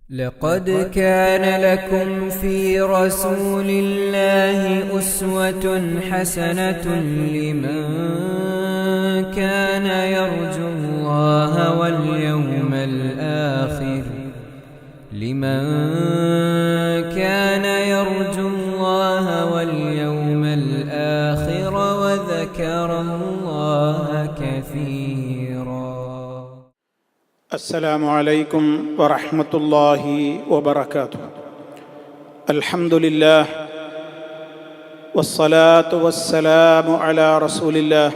لقد كان لكم في رسول الله أسوة حسنة لمن كان يرجو الله واليوم الآخر وذكر الله كثيرا. السلام عليكم ورحمة الله وبركاته. الحمد لله والصلاة والسلام على رسول الله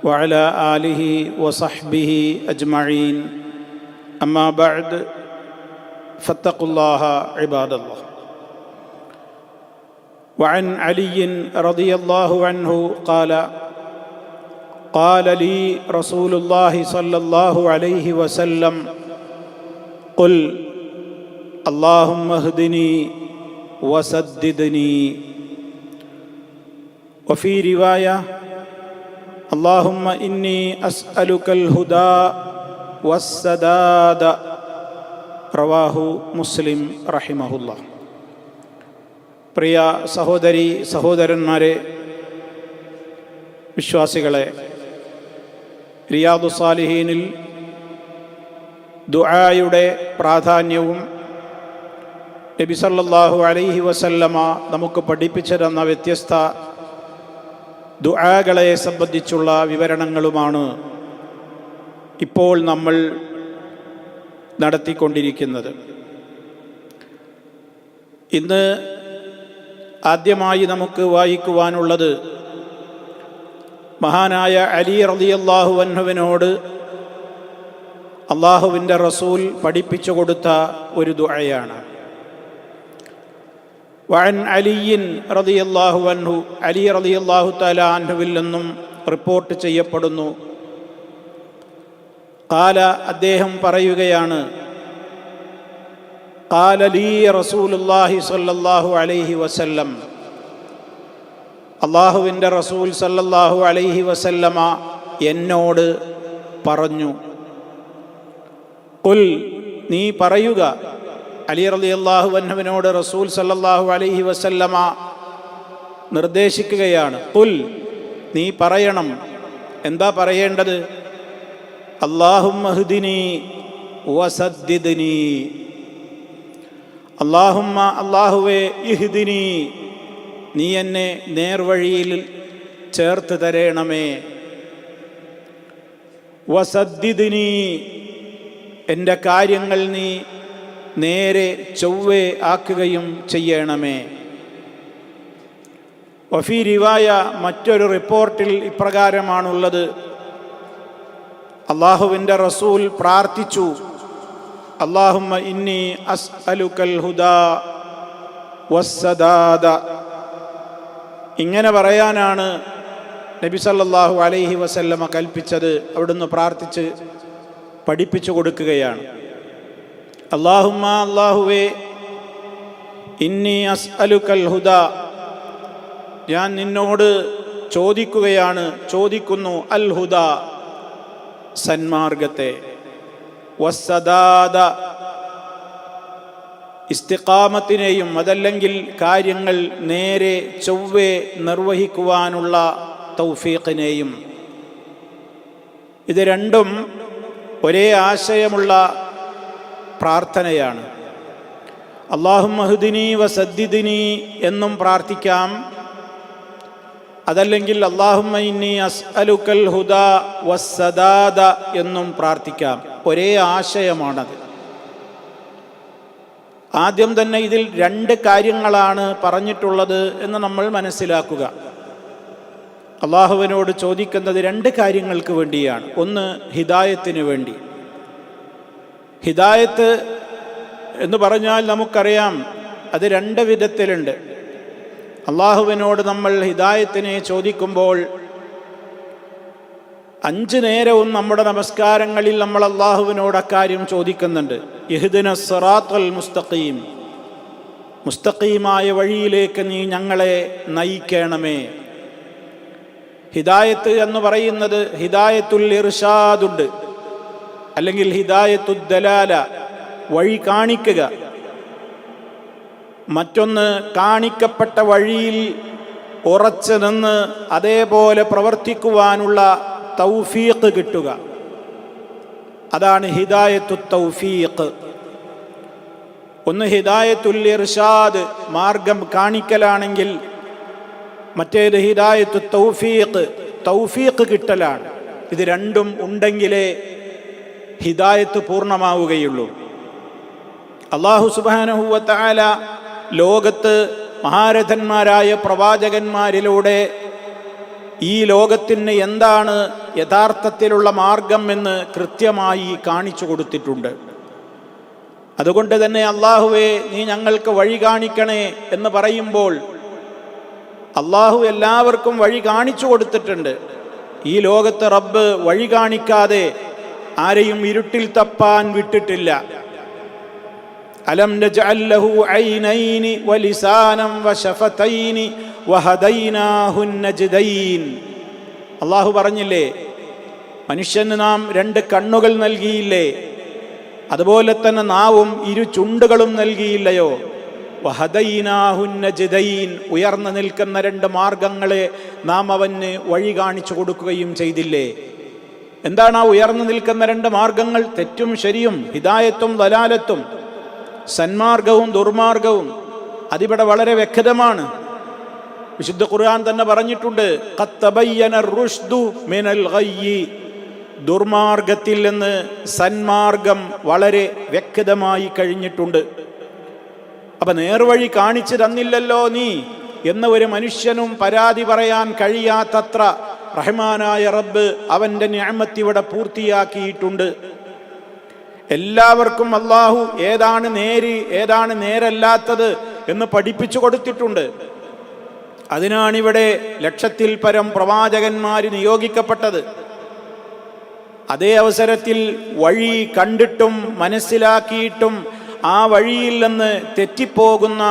وعلى آله وصحبه أجمعين. أما بعد فاتقوا الله عباد الله. وعن علي رضي الله عنه قال لي رسول الله صلى الله عليه وسلم قل اللهم اهدني وسددني. وفي رواية اللهم إني أسألك الهدى والسداد. റവാഹു മുസ്ലിം റഹിമഹുല്ലാ. പ്രിയ സഹോദരി സഹോദരന്മാരെ, വിശ്വാസികളെ, റിയാദു സാലിഹീനിൽ ദുആയുടെ പ്രാധാന്യവും നബി സല്ലല്ലാഹു അലൈഹി വസല്ലമ നമുക്ക് പഠിപ്പിച്ചു തന്ന വ്യത്യസ്ത ദുആകളെ സംബന്ധിച്ചുള്ള വിവരണങ്ങളുമാണ് ഇപ്പോൾ നമ്മൾ നടത്തിക്കൊണ്ടിരിക്കുന്നത്. ഇന്ന് ആദ്യമായി നമുക്ക് വായിക്കുവാനുള്ളത് മഹാനായ അലി റളിയല്ലാഹു അൻഹുവിനോട് അള്ളാഹുവിൻ്റെ റസൂൽ പഠിപ്പിച്ചു കൊടുത്ത ഒരു ദുആയാണ്. വഅൻ അലിയിൻ റളിയല്ലാഹു അൻഹു, അലി റളിയല്ലാഹു തആല അൻഹുവിൽ നിന്നും റിപ്പോർട്ട് ചെയ്യപ്പെടുന്നു. ഖാല, അദ്ദേഹം പറയുകയാണ്, ഖാല ലീ റസൂലുള്ളാഹി സ്വല്ലല്ലാഹു അലൈഹി വസല്ലം, അള്ളാഹുവിൻ്റെ റസൂൽ സല്ലല്ലാഹു അലൈഹി വസല്ലമ എന്നോട് പറഞ്ഞു. ഖുൽ, നീ പറയുക. അലി റളിയല്ലാഹു അൻഹുവിനോട് റസൂൽ സല്ലല്ലാഹു അലൈഹി വസല്ലമ നിർദ്ദേശിക്കുകയാണ്. ഖുൽ, നീ പറയണം. എന്താ പറയേണ്ടത്? അല്ലാഹുമ്മ ഹ്ദിനി വസദ്ദിദ്നി. അല്ലാഹുമ്മ, അല്ലാഹുവേ, ഇഹ്ദിനി, നീ എന്നെ നേർവഴിയിൽ ചേർത്ത് തരേണമേ. വസദ്ദിദ്നി, എൻ്റെ കാര്യങ്ങൾ നീ നേരെ ചൊവ്വേ ആക്കുകയും ചെയ്യണമേ. വഫീ റിവായ, മറ്റൊരു റിപ്പോർട്ടിൽ ഇപ്രകാരമാണുള്ളത്, അള്ളാഹുവിൻ്റെ റസൂൽ പ്രാർത്ഥിച്ചു, അല്ലാഹുമ്മ ഇന്നി അസ്അലുക്കൽ ഹുദാ വസ്സദാദ. ഇങ്ങനെ പറയാനാണ് നബി സല്ലല്ലാഹു അലൈഹി വസല്ലമ കൽപ്പിച്ചത്. അവിടുന്ന് പ്രാർത്ഥിച്ച് പഠിപ്പിച്ചു കൊടുക്കുകയാണ്. അല്ലാഹുമ്മ, അല്ലാഹുവേ, ഇന്നി അസ്അലുക്കൽ ഹുദാ, ഞാൻ നിന്നോട് ചോദിക്കുന്നു അൽ ഹുദാ, സന്മാർഗത്തെ, വസ്സദാദ, ഇസ്തിഖാമത്തിനെയും, അതല്ലെങ്കിൽ കാര്യങ്ങൾ നേരെ ചൊവ്വേ നിർവഹിക്കുവാനുള്ള തൗഫീഖിനെയും. ഇത് രണ്ടും ഒരേ ആശയമുള്ള പ്രാർത്ഥനയാണ്. അല്ലാഹുമ്മ ഹ്ദിനി വസദ്ദിദ്നി എന്നും പ്രാർത്ഥിക്കാം. അതല്ലെങ്കിൽ അല്ലാഹുമ്മ ഇന്നി അസ്അലുക്കൽ ഹുദാ വസ്സദാദ എന്നും പ്രാർത്ഥിക്കാം. ഒരേ ആശയമാണത്. ആദ്യം തന്നെ ഇതിൽ രണ്ട് കാര്യങ്ങളാണ് പറഞ്ഞിട്ടുള്ളത് എന്ന് നമ്മൾ മനസ്സിലാക്കുക. അള്ളാഹുവിനോട് ചോദിക്കുന്നത് രണ്ട് കാര്യങ്ങൾക്ക് വേണ്ടിയാണ്. ഒന്ന്, ഹിദായത്തിന് വേണ്ടി. ഹിദായത്ത് എന്ന് പറഞ്ഞാൽ നമുക്കറിയാം, അത് രണ്ട് വിധത്തിലുണ്ട്. അള്ളാഹുവിനോട് നമ്മൾ ഹിദായത്തിനെ ചോദിക്കുമ്പോൾ 5 നേരവും നമ്മുടെ നമസ്കാരങ്ങളിൽ നമ്മൾ അള്ളാഹുവിനോട് അക്കാര്യം ചോദിക്കുന്നുണ്ട്. ഇഹ്ദിനസ് സിറാത്തൽ മുസ്തഖീം, മുസ്തഖീമായ വഴിയിലേക്ക് നീ ഞങ്ങളെ നയിക്കണമേ. ഹിദായത്ത് എന്ന് പറയുന്നത് ഹിദായത്തുൽ ഇർഷാദുണ്ട്, അല്ലെങ്കിൽ ഹിദായത്തുദ്ദലാല, വഴി കാണിക്കുക, മറ്റൊന്ന് കാണിക്കപ്പെട്ട വഴിയിൽ ഉറച്ചു നിന്ന് അതേപോലെ പ്രവർത്തിക്കുവാനുള്ള തൗഫീഖ് കിട്ടുക. അതാണ് ഹിദായത്തു തൗഫീഖ്. ഒന്ന് ഹിദായത്തുൽ ഇർഷാദ്, മാർഗം കാണിക്കലാണെങ്കിൽ, മറ്റേത് ഹിദായത്തു തൗഫീഖ്, തൗഫീഖ് കിട്ടലാണ്. ഇത് രണ്ടും ഉണ്ടെങ്കിലേ ഹിദായത്ത് പൂർണ്ണമാവുകയുള്ളൂ. അല്ലാഹു സുബ്ഹാനഹു വ തആല ലോകത്ത് മഹാരഥന്മാരായ പ്രവാചകന്മാരിലൂടെ ഈ ലോകത്തിന് എന്താണ് യഥാർത്ഥത്തിലുള്ള മാർഗം എന്ന് കൃത്യമായി കാണിച്ചു കൊടുത്തിട്ടുണ്ട്. അതുകൊണ്ട് തന്നെ അല്ലാഹുവേ നീ ഞങ്ങൾക്ക് വഴി കാണിക്കണേ എന്ന് പറയുമ്പോൾ അല്ലാഹു എല്ലാവർക്കും വഴി കാണിച്ചു കൊടുത്തിട്ടുണ്ട്. ഈ ലോകത്ത് റബ്ബ് വഴി കാണിക്കാതെ ആരെയും ഇരുട്ടിൽ തപ്പാൻ വിട്ടിട്ടില്ല. അലം നജ്അൽ ലഹു ഐനൈനി വലിസാനം വശഫതൈനി വഹദൈനാഹു നജ്ദൈൻ. അല്ലാഹു പറഞ്ഞില്ലേ, മനുഷ്യന് നാം 2 കണ്ണുകൾ നൽകിയില്ലേ, അതുപോലെ തന്നെ നാവും 2 ചുണ്ടുകളും നൽകിയില്ലയോ. വഹദൈനാഹു നജ്ദൈൻ, ഉയർന്നു നിൽക്കുന്ന 2 മാർഗങ്ങളെ നാം അവന് വഴി കാണിച്ചു കൊടുക്കുകയും ചെയ്തില്ലേ. എന്താണ് ആ ഉയർന്നു നിൽക്കുന്ന 2 മാർഗങ്ങൾ? തെറ്റും ശരിയും, ഹിദായത്തും ദലാലത്തും, സന്മാർഗവും ദുർമാർഗവും. അതിവിടെ വളരെ വ്യക്തമാണ്. വിശുദ്ധ ഖുർആൻ തന്നെ പറഞ്ഞിട്ടുണ്ട്, ഖദ് തബയ്യന റുഷ്ദു മിനൽ ഗയ്യി. ദുർമാർഗത്തിൽ നിന്ന് സന്മാർഗം വളരെ വ്യക്തമായി കഴിഞ്ഞിട്ടുണ്ട്. അപ്പൊ നേർവഴി കാണിച്ചു തന്നില്ലല്ലോ നീ എന്ന ഒരു മനുഷ്യനും പരാതി പറയാൻ കഴിയാത്തത്ര റഹ്മാനായ റബ്ബ് അവന്റെ നിഅമത്ത് ഇവിടെ പൂർത്തിയാക്കിയിട്ടുണ്ട്. എല്ലാവർക്കും അല്ലാഹു ഏതാണ് നേര് ഏതാണ് നേരല്ലാത്തത് എന്ന് പഠിപ്പിച്ചു കൊടുത്തിട്ടുണ്ട്. അതിനാണിവിടെ 1,00,000-ൽ പരം പ്രവാചകന്മാർ നിയോഗിക്കപ്പെട്ടത്. അതേ അവസരത്തിൽ വഴി കണ്ടിട്ടും മനസ്സിലാക്കിയിട്ടും ആ വഴിയിൽ നിന്ന് തെറ്റിപ്പോകുന്ന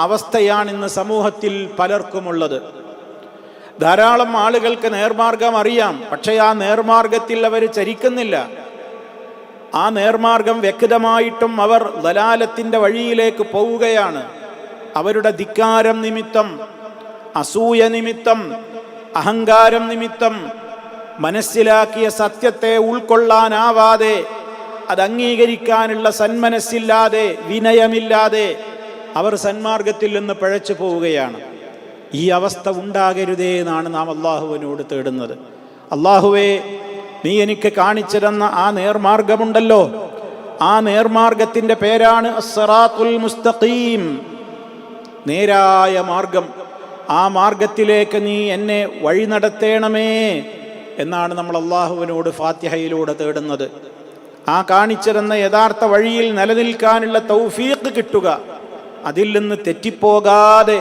അവസ്ഥയാണ് ഇന്ന് സമൂഹത്തിൽ പലർക്കുമുള്ളത്. ധാരാളം ആളുകൾക്ക് നേർമാർഗം അറിയാം, പക്ഷേ ആ നേർമാർഗത്തിൽ അവർ ചരിക്കുന്നില്ല. ആ നേർമാർഗം വ്യക്തമായിട്ടും അവർ ദലാലത്തിൻ്റെ വഴിയിലേക്ക് പോവുകയാണ്. അവരുടെ ധിക്കാരം നിമിത്തം, അസൂയ നിമിത്തം, അഹങ്കാരം നിമിത്തം മനസ്സിലാക്കിയ സത്യത്തെ ഉൾക്കൊള്ളാനാവാതെ, അത് അംഗീകരിക്കാനുള്ള സന്മനസ്സില്ലാതെ, വിനയമില്ലാതെ അവർ സന്മാർഗത്തിൽ നിന്ന് പിഴച്ചു പോവുകയാണ്. ഈ അവസ്ഥ ഉണ്ടാകരുതേ എന്നാണ് നാം അള്ളാഹുവിനോട് തേടുന്നത്. അള്ളാഹുവേ, നീ എനിക്ക് കാണിച്ചു തന്ന ആ നേർമാർഗമുണ്ടല്ലോ, ആ നേർമാർഗത്തിൻ്റെ പേരാണ് അസ്സിറാത്തുൽ മുസ്തഖീം, നേരായ മാർഗം. ആ മാർഗത്തിലേക്ക് നീ എന്നെ വഴി നടത്തേണമേ എന്നാണ് നമ്മൾ അള്ളാഹുവിനോട് ഫാത്തിഹയിലൂടെ തേടുന്നത്. ആ കാണിച്ചു തന്ന യഥാർത്ഥ വഴിയിൽ നിലനിൽക്കാനുള്ള തൗഫീഖ് കിട്ടുക, അതിൽ നിന്ന് തെറ്റിപ്പോകാതെ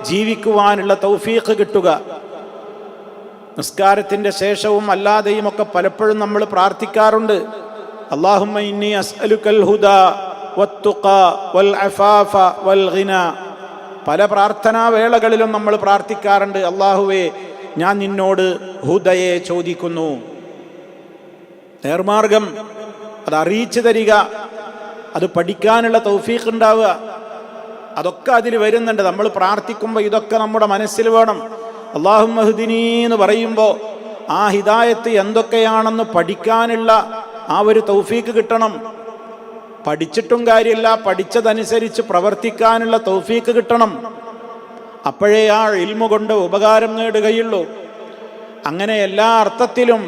ജീവിക്കുവാനുള്ള തൗഫീഖ് കിട്ടുക. നിസ്കാരത്തിൻ്റെ ശേഷവും അല്ലാതെയും ഒക്കെ പലപ്പോഴും നമ്മൾ പ്രാർത്ഥിക്കാറുണ്ട്, അല്ലാഹുമ്മ ഇന്നി അസ്അലുക്കൽ ഹുദാ വത്തുഖാ വൽ അഫാഫ വൽ ഗിന. പല പ്രാർത്ഥനാ വേളകളിലും നമ്മൾ പ്രാർത്ഥിക്കാറുണ്ട്, അല്ലാഹുവേ ഞാൻ നിന്നോട് ഹുദയെ ചോദിക്കുന്നു, നേർമാർഗം അത് അറിയിച്ചു തരിക, അത് പഠിക്കാനുള്ള തൗഫീഖ് ഉണ്ടാവുക. അതൊക്കെ അതിൽ വരുന്നുണ്ട്. നമ്മൾ പ്രാർത്ഥിക്കുമ്പോൾ ഇതൊക്കെ നമ്മുടെ മനസ്സിൽ വേണം. അല്ലാഹുമ്മ ഹ്ദിനീ എന്ന് പറയുമ്പോൾ ആ ഹിദായത്ത് എന്തൊക്കെയാണെന്ന് പഠിക്കാനുള്ള ആ ഒരു തൗഫീഖ് കിട്ടണം. പഠിച്ചിട്ടും കാര്യമില്ല, പഠിച്ചതനുസരിച്ച് പ്രവർത്തിക്കാനുള്ള തൗഫീഖ് കിട്ടണം. അപ്പോഴേ ആ ഇൽമു കൊണ്ട് ഉപകാരം നേടുകയുള്ളൂ. അങ്ങനെ എല്ലാ അർത്ഥത്തിലും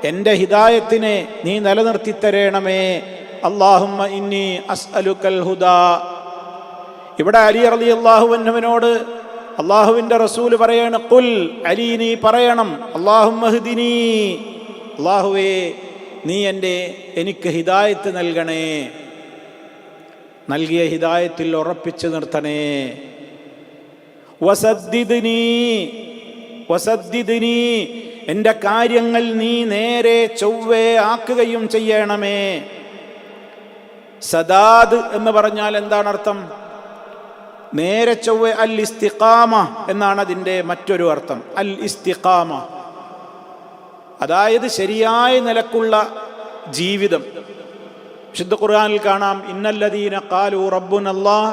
എൻ്റെ ഹിദായത്തിനെ നീ നിലനിർത്തി തരേണമേ. അല്ലാഹുമ്മ ഇന്നി അസ്അലുക്കൽ ഹുദാ. ഇവിടെ അലി റളിയല്ലാഹു അൻഹുവിനോട് അള്ളാഹുവിൻ്റെ റസൂല് പറയാണ്, ഖുൽ, അലി നീ പറയണം, അല്ലാഹുമ്മ ഹ്ദിനീ, അല്ലാഹുവേ നീ എനിക്ക് ഹിദായത്ത് നൽകണേ, നൽകിയ ഹിദായത്തിൽ ഉറപ്പിച്ചു നിർത്തണേ. വസദ്ദിദ്നീ, എൻ്റെ കാര്യങ്ങൾ നീ നേരെ ചൊവ്വേ ആക്കുകയും ചെയ്യണമേ. സദാദ് എന്ന് പറഞ്ഞാൽ എന്താണ് അർത്ഥം? നേരെ ചൊവ്വേ അൽ ഇസ്തിഖാമ എന്നാണ് അതിൻ്റെ മറ്റൊരു അർത്ഥം. അൽ ഇസ്തിഖാമ, അതായത് ശരിയായ നിലക്കുള്ള ജീവിതം, വിശുദ്ധ ഖുർആനിൽ കാണാം, ഇന്നല്ലദീന ഖാലൂ റബ്ബുനല്ലാഹ്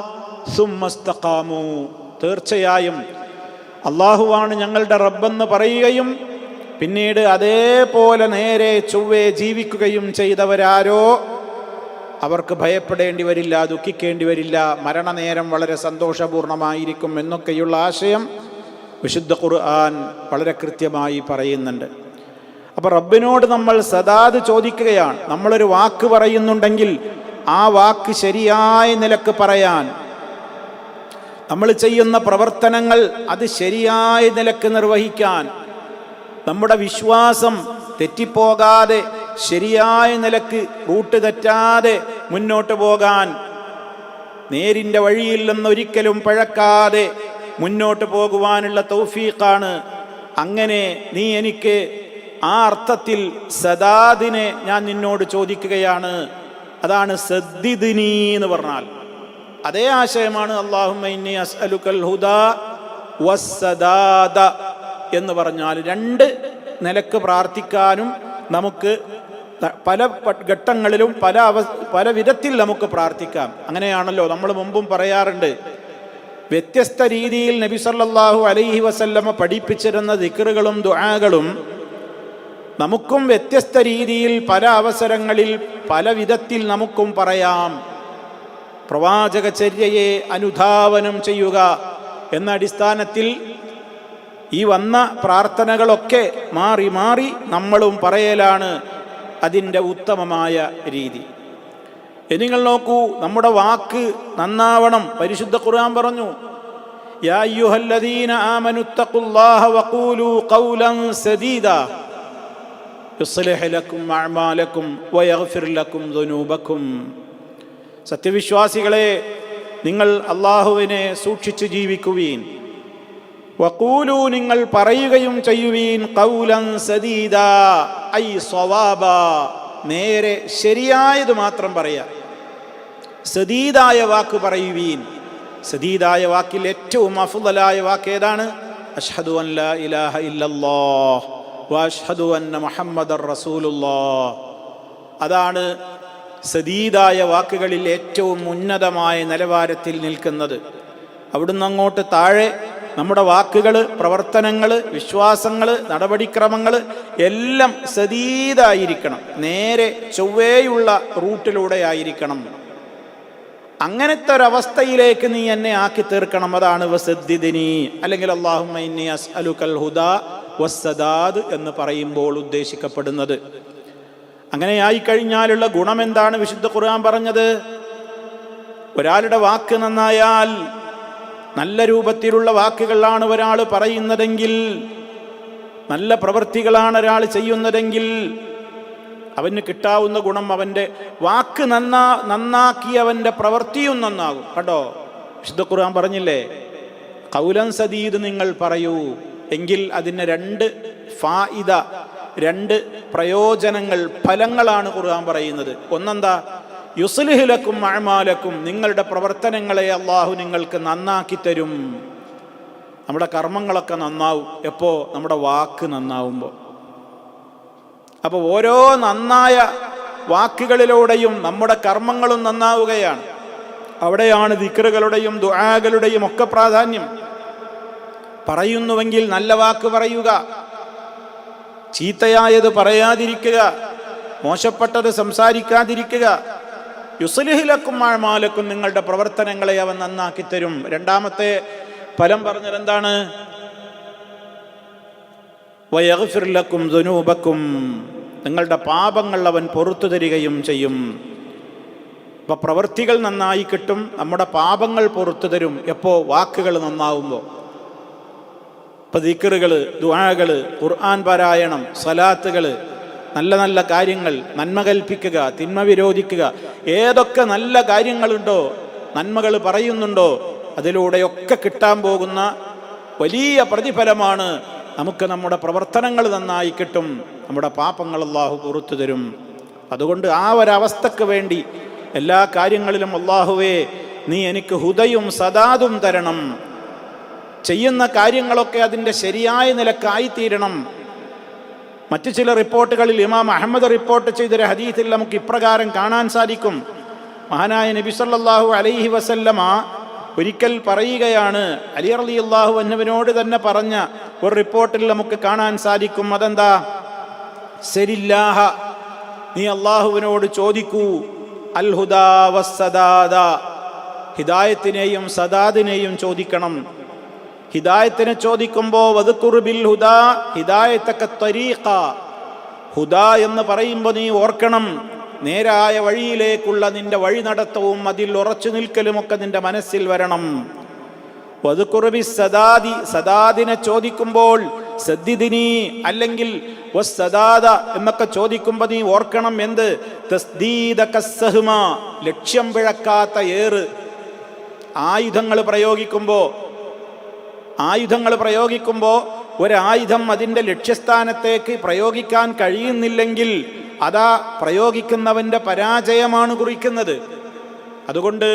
സുമ്മസ്തഖാമൂ, തീർച്ചയായും അള്ളാഹുവാണ് ഞങ്ങളുടെ റബ്ബെന്ന് പറയുകയും പിന്നീട് അതേപോലെ നേരെ ചൊവ്വേ ജീവിക്കുകയും ചെയ്തവരാരോ അവർക്ക് ഭയപ്പെടേണ്ടി വരില്ല, ദുഃഖിക്കേണ്ടി വരില്ല, മരണനേരം വളരെ സന്തോഷപൂർണമായിരിക്കും എന്നൊക്കെയുള്ള ആശയം വിശുദ്ധ ഖുർആൻ വളരെ കൃത്യമായി പറയുന്നുണ്ട്. അപ്പോൾ റബ്ബിനോട് നമ്മൾ സദാത് ചോദിക്കുകയാണ്. നമ്മളൊരു വാക്ക് പറയുന്നുണ്ടെങ്കിൽ ആ വാക്ക് ശരിയായ നിലക്ക് പറയാൻ, നമ്മൾ ചെയ്യുന്ന പ്രവർത്തനങ്ങൾ അത് ശരിയായ നിലക്ക് നിർവഹിക്കാൻ, നമ്മുടെ വിശ്വാസം തെറ്റിപ്പോകാതെ ശരിയായ നിലക്ക് റൂട്ട് തെറ്റാതെ മുന്നോട്ട് പോകാൻ, നേരിൻ്റെ വഴിയിൽ നിന്നൊരിക്കലും പഴക്കാതെ മുന്നോട്ട് പോകുവാനുള്ള തൗഫീഖാണ്. അങ്ങനെ നീ എനിക്ക് ആ അർത്ഥത്തിൽ സദാദിനെ ഞാൻ നിന്നോട് ചോദിക്കുകയാണ്. അതാണ് സദ്ദിദ്നി എന്ന് പറഞ്ഞാൽ അതേ ആശയമാണ് അല്ലാഹുമ്മ ഇന്നി അസ്അലുക്കൽ ഹുദാ വസ്സദാദ എന്ന് പറഞ്ഞാൽ. രണ്ട് നിലക്ക് പ്രാർത്ഥിക്കാനും നമുക്ക് പല ഘട്ടങ്ങളിലും പല വിധത്തിൽ നമുക്ക് പ്രാർത്ഥിക്കാം. അങ്ങനെയാണല്ലോ നമ്മൾ മുമ്പും പറയാറുണ്ട്. വ്യത്യസ്ത രീതിയിൽ നബി സല്ലല്ലാഹു അലൈഹി വസല്ലമ പഠിപ്പിച്ചിരുന്ന ദിക്റുകളും ദുആകളും നമുക്കും വ്യത്യസ്ത രീതിയിൽ പല അവസരങ്ങളിൽ പല വിധത്തിൽ നമുക്കും പറയാം. പ്രവാചകചര്യയെ അനുധാവനം ചെയ്യുക എന്ന അടിസ്ഥാനത്തിൽ ഈ വന്ന പ്രാർത്ഥനകളൊക്കെ മാറി മാറി നമ്മളും പറയലാണ് അതിൻ്റെ ഉത്തമമായ രീതി. നിങ്ങൾ നോക്കൂ, നമ്മുടെ വാക്ക് നന്നാവണം. പരിശുദ്ധ ഖുർആൻ പറഞ്ഞു, യാ അയ്യുഹല്ലദീന ആമനുത്തഖുല്ലാഹ വഖൂലൂ ഖൗലൻ സദീദാ യുസ്ലിഹ് ലക്കും അഅമാലക്കും വയഗ്ഫിർ ലക്കും ദുനൂബക്കും. സത്യവിശ്വാസികളെ, നിങ്ങൾ അല്ലാഹുവിനെ സൂക്ഷിച്ചു ജീവിക്കുവീൻ. വഖൂലു, നിങ്ങൾ പറയുകയും ചെയ്യുവീൻ, ഖൗലൻ സദീദാ ഐ സ്വവാബ, നേരെ ശരിയായത് മാത്രം പറയാ. സദീദായ വാക്ക് പറയുവീൻ. സദീദായ വാക്കിൽ ഏറ്റവും അഫ്ളലായ വാക്ക് ഏതാണ്? അഷ്ഹദു അൻ ലാ ഇലാഹ ഇല്ലല്ലാഹ് വ അഷ്ഹദു അന്ന മുഹമ്മദർ റസൂലുള്ളാഹ്. അതാണ് സദീദായ വാക്കുകളിൽ ഏറ്റവും ഉന്നതമായ നിലവാരത്തിൽ നിൽക്കുന്നത്. അവിടുന്ന് അങ്ങോട്ട് താഴെ നമ്മുടെ വാക്കുകൾ, പ്രവർത്തനങ്ങൾ, വിശ്വാസങ്ങൾ, നടപടിക്രമങ്ങൾ എല്ലാം സദീദായിരിക്കണം, നേരെ ചൊവ്വേയുള്ള റൂട്ടിലൂടെ ആയിരിക്കണം. അങ്ങനത്തെ ഒരവസ്ഥയിലേക്ക് നീ എന്നെ ആക്കി തീർക്കണം. അതാണ് വസദ്ദിദ്നി, അല്ലെങ്കിൽ അല്ലാഹുമ്മ ഇന്നി അസ്അലുക്കൽ ഹുദാ വസ്സദാദ് എന്ന് പറയുമ്പോൾ ഉദ്ദേശിക്കപ്പെടുന്നത്. അങ്ങനെയായി കഴിഞ്ഞാലുള്ള ഗുണം എന്താണ് വിശുദ്ധ ഖുർആൻ പറഞ്ഞത്? ഒരാളുടെ വാക്ക് നന്നായാൽ, നല്ല രൂപത്തിലുള്ള വാക്കുകളാണ് ഒരാൾ പറയുന്നതെങ്കിൽ, നല്ല പ്രവൃത്തികളാണ് ഒരാൾ ചെയ്യുന്നതെങ്കിൽ അവന് കിട്ടാവുന്ന ഗുണം അവൻ്റെ വാക്ക് നന്നാക്കിയവൻ്റെ പ്രവൃത്തിയും നന്നാകും. കേട്ടോ, വിശുദ്ധ ഖുർആൻ പറഞ്ഞില്ലേ, ഖൗലൻ സദീദ് നിങ്ങൾ പറയൂ. എങ്കിൽ അതിന് രണ്ട് ഫായിദ, രണ്ട് പ്രയോജനങ്ങൾ, ഫലങ്ങളാണ് ഖുർആൻ പറയുന്നത്. ഒന്നെന്താ? യുസ്ലിഹ് ലക്കും അഅമാലക്കും, നിങ്ങളുടെ പ്രവർത്തനങ്ങളെ അള്ളാഹു നിങ്ങൾക്ക് നന്നാക്കി തരും. നമ്മുടെ കർമ്മങ്ങളൊക്കെ നന്നാവും. എപ്പോ? നമ്മുടെ വാക്ക് നന്നാവുമ്പോൾ. അപ്പോൾ ഓരോ നന്നായ വാക്കുകളിലൂടെയും നമ്മുടെ കർമ്മങ്ങളും നന്നാവുകയാണ്. അവിടെയാണ് ദിക്റുകളുടെയും ദുആകളുടെയും ഒക്കെ പ്രാധാന്യം. പറയുന്നുവെങ്കിൽ നല്ല വാക്ക് പറയുക, ചീത്തയായത് പറയാതിരിക്കുക, മോശപ്പെട്ടത് സംസാരിക്കാതിരിക്കുക. യുസ്ലിഹ് ലക്കും അഅമാലക്കും, നിങ്ങളുടെ പ്രവർത്തനങ്ങളെ അവൻ നന്നാക്കി തരും. രണ്ടാമത്തെ ഫലം പറഞ്ഞത് എന്താണ്? വയഗ്ഫിർ ലക്കും ദുനൂബക്കും, നിങ്ങളുടെ പാപങ്ങൾ അവൻ പൊറുത്തു തരികയും ചെയ്യും. അപ്പോൾ പ്രവൃത്തികൾ നന്നായി കിട്ടും, നമ്മുടെ പാപങ്ങൾ പൊറുത്തു തരും. എപ്പോൾ? വാക്കുകൾ നന്നാവുമ്പോൾ. ഇപ്പോൾ ദിക്റുകൾ, ദുആകൾ, ഖുർആൻ പാരായണം, സ്വലാത്തുകൾ, നല്ല നല്ല കാര്യങ്ങൾ, നന്മ കൽപ്പിക്കുക, തിന്മ വിരോധിക്കുക, ഏതൊക്കെ നല്ല കാര്യങ്ങളുണ്ടോ, നന്മകൾ പറയുന്നുണ്ടോ, അതിലൂടെയൊക്കെ കിട്ടാൻ പോകുന്ന വലിയ പ്രതിഫലമാണ് നമുക്ക് നമ്മുടെ പ്രവർത്തനങ്ങൾ നന്നായി കിട്ടും, നമ്മുടെ പാപങ്ങൾ അല്ലാഹു പുറത്തു തരും. അതുകൊണ്ട് ആ ഒരവസ്ഥക്ക് വേണ്ടി എല്ലാ കാര്യങ്ങളിലും അല്ലാഹുവേ നീ എനിക്ക് ഹുദയും സദാദും തരണം, ചെയ്യുന്ന കാര്യങ്ങളൊക്കെ അതിൻ്റെ ശരിയായ നിലക്കായിത്തീരണം. മറ്റു ചില റിപ്പോർട്ടുകളിൽ ഇമാം അഹമ്മദ് റിപ്പോർട്ട് ചെയ്തൊരു ഹദീസിൽ നമുക്ക് ഇപ്രകാരം കാണാൻ സാധിക്കും. മഹാനായ നബി സല്ലല്ലാഹു അലൈഹി വസല്ലമ ഒരിക്കൽ പറയുകയാണ്, അലി റളിയല്ലാഹു അൻഹുവിനോട് തന്നെ പറഞ്ഞ ഒരു റിപ്പോർട്ടിൽ നമുക്ക് കാണാൻ സാധിക്കും. അതെന്താ? സരില്ലാഹ, നീ അള്ളാഹുവിനോട് ചോദിക്കൂ, അൽ ഹുദാ വസ്സദാദ, ഹിദായത്തിനെയും സദാദിനെയും ചോദിക്കണം. ഹിദായത്തിനെ ചോദിക്കുമ്പോൾ വദ്കുർ ബിൽ ഹുദാ ഹിദായതക ത്വരീഖ, ഹുദാ എന്ന് പറയുമ്പോൾ നീ ഓർക്കണം, നേരായ വഴിയിലേക്കുള്ള നിന്റെ വഴി നടത്തവും അതിൽ ഉറച്ചു നിൽക്കലുമൊക്കെ നിന്റെ മനസ്സിൽ വരണം. വദ്കുർ ബിസ് സദാദി, സദാദിനെ ചോദിക്കുമ്പോൾ സദ്ദിദിനി അല്ലെങ്കിൽ വസ്സദാദ എന്നൊക്കെ ചോദിക്കുമ്പോൾ നീ ഓർക്കണം എന്ത്? തസ്ദീദക സഹ്മ, ലക്ഷ്യം പിഴക്കാത്ത ഏറ്. ആയുധങ്ങൾ പ്രയോഗിക്കുമ്പോൾ ഒരായുധം അതിൻ്റെ ലക്ഷ്യസ്ഥാനത്തേക്ക് പ്രയോഗിക്കാൻ കഴിയുന്നില്ലെങ്കിൽ അതാ പ്രയോഗിക്കുന്നവൻ്റെ പരാജയമാണ് കുറിക്കുന്നത്. അതുകൊണ്ട്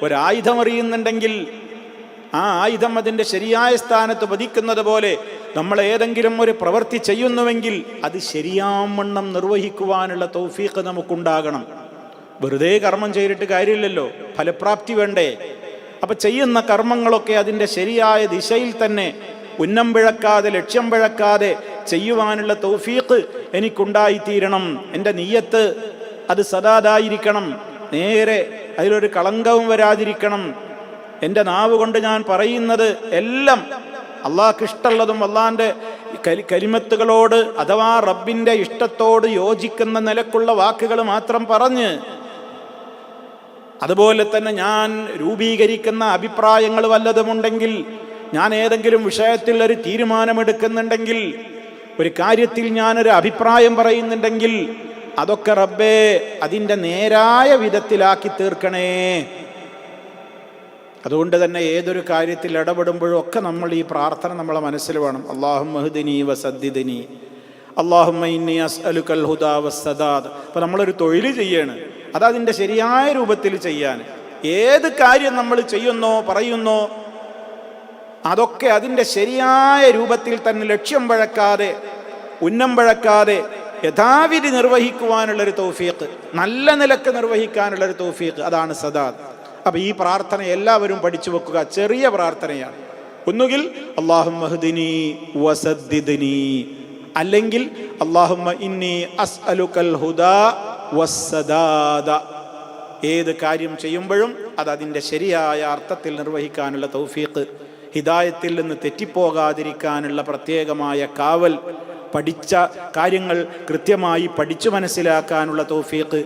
ഒരായുധം എറിയുന്നുണ്ടെങ്കിൽ ആ ആയുധം അതിൻ്റെ ശരിയായ സ്ഥാനത്ത് പതിക്കുന്നത് പോലെ നമ്മൾ ഏതെങ്കിലും ഒരു പ്രവൃത്തി ചെയ്യുന്നുവെങ്കിൽ അത് ശരിയാവണ്ണം നിർവഹിക്കുവാനുള്ള തൗഫീഖ് നമുക്കുണ്ടാകണം. വെറുതെ കർമ്മം ചെയ്തിട്ട് കാര്യമില്ലല്ലോ, ഫലപ്രാപ്തി വേണ്ടേ? അപ്പം ചെയ്യുന്ന കർമ്മങ്ങളൊക്കെ അതിൻ്റെ ശരിയായ ദിശയിൽ തന്നെ ഉന്നം പിഴക്കാതെ ലക്ഷ്യം പിഴക്കാതെ ചെയ്യുവാനുള്ള തൗഫീഖ് എനിക്കുണ്ടായിത്തീരണം. എൻ്റെ നിയ്യത്ത് അത് സദാതായിരിക്കണം, നേരെ അതിലൊരു കളങ്കവും വരാതിരിക്കണം. എൻ്റെ നാവ് കൊണ്ട് ഞാൻ പറയുന്നത് എല്ലാം അള്ളാഹ്ക്ക് ഇഷ്ടമുള്ളതും അള്ളാഹിൻ്റെ കലിമത്തുകളോട് അഥവാ റബ്ബിൻ്റെ ഇഷ്ടത്തോട് യോജിക്കുന്ന നിലക്കുള്ള വാക്കുകൾ മാത്രം പറഞ്ഞ്, അതുപോലെ തന്നെ ഞാൻ രൂപീകരിക്കുന്ന അഭിപ്രായങ്ങൾ വല്ലതുമുണ്ടെങ്കിൽ, ഞാൻ ഏതെങ്കിലും വിഷയത്തിൽ ഒരു തീരുമാനമെടുക്കുന്നുണ്ടെങ്കിൽ, ഒരു കാര്യത്തിൽ ഞാനൊരു അഭിപ്രായം പറയുന്നുണ്ടെങ്കിൽ അതൊക്കെ റബ്ബേ അതിൻ്റെ നേരായ വിധത്തിലാക്കി തീർക്കണേ. അതുകൊണ്ട് തന്നെ ഏതൊരു കാര്യത്തിൽ ഇടപെടുമ്പോഴും ഒക്കെ നമ്മൾ ഈ പ്രാർത്ഥന നമ്മളെ മനസ്സിൽ വേണം. അല്ലാഹുമ്മ ഹ്ദിനി വസദ്ദിദ്നി, അല്ലാഹുമ്മ ഇന്നി അസ്അലുക്കൽ ഹുദാ വസ്സദാദ്. അപ്പോൾ നമ്മളൊരു തൊഴിൽ ചെയ്യാണ്, അതതിൻ്റെ ശരിയായ രൂപത്തിൽ ചെയ്യാൻ. ഏത് കാര്യം നമ്മൾ ചെയ്യുന്നോ പറയുന്നോ അതൊക്കെ അതിൻ്റെ ശരിയായ രൂപത്തിൽ തന്നെ ലക്ഷ്യം പഴക്കാതെ ഉന്നം പഴക്കാതെ യഥാവിധി നിർവഹിക്കുവാനുള്ളൊരു തൗഫീഖ്, നല്ല നിലക്ക് നിർവഹിക്കാനുള്ളൊരു തൗഫീഖ്, അതാണ് സദാദ്. അപ്പം ഈ പ്രാർത്ഥന എല്ലാവരും പഠിച്ചു വെക്കുക. ചെറിയ പ്രാർത്ഥനയാണ്. ഒന്നുകിൽ അല്ലാഹുമ്മ ഹ്ദിനി വസദ്ദിദ്നി, അല്ലെങ്കിൽ അല്ലാഹുമ്മ ഇന്നി അസ്അലുക്കൽ ഹുദാ വസ്സദാദ. ഏത് കാര്യം ചെയ്യുമ്പോഴും അത് അതിൻ്റെ ശരിയായ അർത്ഥത്തിൽ നിർവഹിക്കാനുള്ള തൗഫീഖ്, ഹിദായത്തിൽ നിന്ന് തെറ്റിപ്പോകാതിരിക്കാനുള്ള പ്രത്യേകമായ കാവൽ, പഠിച്ച കാര്യങ്ങൾ കൃത്യമായി പഠിച്ചു മനസ്സിലാക്കാനുള്ള തൗഫീഖ്,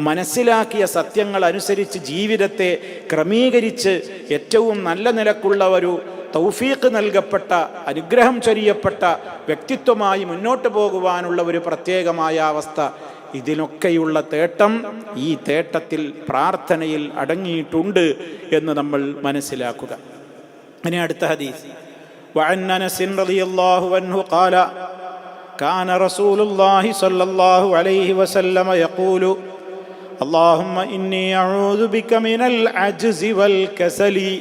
മനസ്സിലാക്കിയ സത്യങ്ങൾ അനുസരിച്ച് ജീവിതത്തെ ക്രമീകരിച്ച് ഏറ്റവും നല്ല നിലക്കുള്ള ഒരു തൗഫീഖ് നൽകപ്പെട്ട, അനുഗ്രഹം ചൊരിയപ്പെട്ട വ്യക്തിത്വമായി മുന്നോട്ട് പോകുവാനുള്ള ഒരു പ്രത്യേകമായ അവസ്ഥ, ഇതിനൊക്കെയുള്ള തേട്ടം ഈ തേട്ടത്തിൽ പ്രാർത്ഥനയിൽ അടങ്ങിയിട്ടുണ്ട് എന്ന് നമ്മൾ മനസ്സിലാക്കുക. ഇനി അടുത്ത ഹദീസ്. വഅൻ അനസ് റളിയല്ലാഹു അൻഹു ഖാല കാന റസൂലുള്ളാഹി സ്വല്ലല്ലാഹു അലൈഹി വസല്ലമ യഖൂലു അല്ലാഹുമ്മ ഇന്നി അഊദു ബിക മിനൽ അജ്സി വൽ കസലി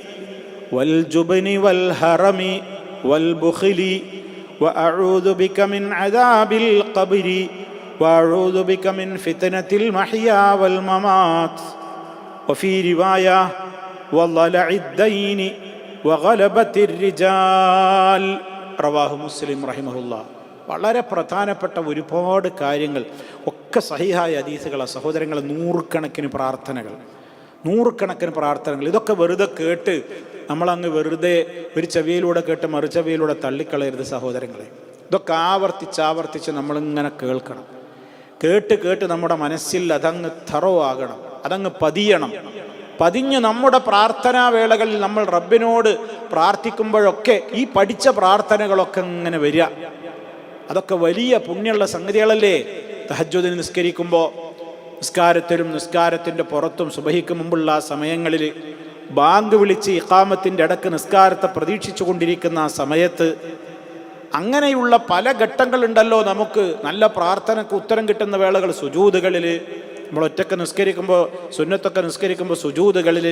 വൽ ജുബ്നി വൽ ഹറമി വൽ ബുഖ്ലി വഅഊദു ബിക മിൻ അദാബിൽ ഖബ്രി വഅഊദു ബിക മിൻ ഫിത്നത്തിൽ മഹ്യാ വൽ മമാത് വഫീ റിവായ വളലഇദ് ദൈനി വഗലബത്തിർ റിജാൽ. റവാഹു മുസ്ലിം റഹിമഹുല്ലാഹ്. വളരെ പ്രധാനപ്പെട്ട ഒരുപാട് കാര്യങ്ങൾ ഒക്കെ സഹിഹായ ഹദീസുകളാണ് സഹോദരങ്ങൾ. നൂറുകണക്കിന് പ്രാർത്ഥനകൾ ഇതൊക്കെ വെറുതെ കേട്ട് നമ്മളങ്ങ് വെറുതെ ഒരു ചെവിയിലൂടെ കേട്ട് മറു ചെവിയിലൂടെ തള്ളിക്കളയരുത് സഹോദരങ്ങളെ. ഇതൊക്കെ ആവർത്തിച്ച് നമ്മളിങ്ങനെ കേൾക്കണം. കേട്ട് നമ്മുടെ മനസ്സിൽ അതങ്ങ് തറോ ആകണം, അതങ്ങ് പതിഞ്ഞ് നമ്മുടെ പ്രാർത്ഥനാ വേളകളിൽ നമ്മൾ റബ്ബിനോട് പ്രാർത്ഥിക്കുമ്പോഴൊക്കെ ഈ പഠിച്ച പ്രാർത്ഥനകളൊക്കെ ഇങ്ങനെ വരിക. അതൊക്കെ വലിയ പുണ്യമുള്ള സംഗതികളല്ലേ. തഹജ്ജുദിന് നിസ്കരിക്കുമ്പോൾ നിസ്കാരത്തിലും നിസ്കാരത്തിൻ്റെ പുറത്തും സുബഹിക്ക് മുമ്പുള്ള സമയങ്ങളിൽ ബാങ്ക് വിളിച്ച് ഇഖാമത്തിൻ്റെ ഇടക്ക് നിസ്കാരത്തെ പ്രതീക്ഷിച്ചു കൊണ്ടിരിക്കുന്ന ആ സമയത്ത് അങ്ങനെയുള്ള പല ഘട്ടങ്ങളുണ്ടല്ലോ. നമുക്ക് നല്ല പ്രാർത്ഥനയ്ക്ക് ഉത്തരം കിട്ടുന്ന വേളകൾ സുജൂദുകളിൽ, നമ്മൾ ഒറ്റക്ക് നിസ്കരിക്കുമ്പോൾ സുന്നത്തൊക്കെ നിസ്കരിക്കുമ്പോൾ സുജൂദുകളിൽ,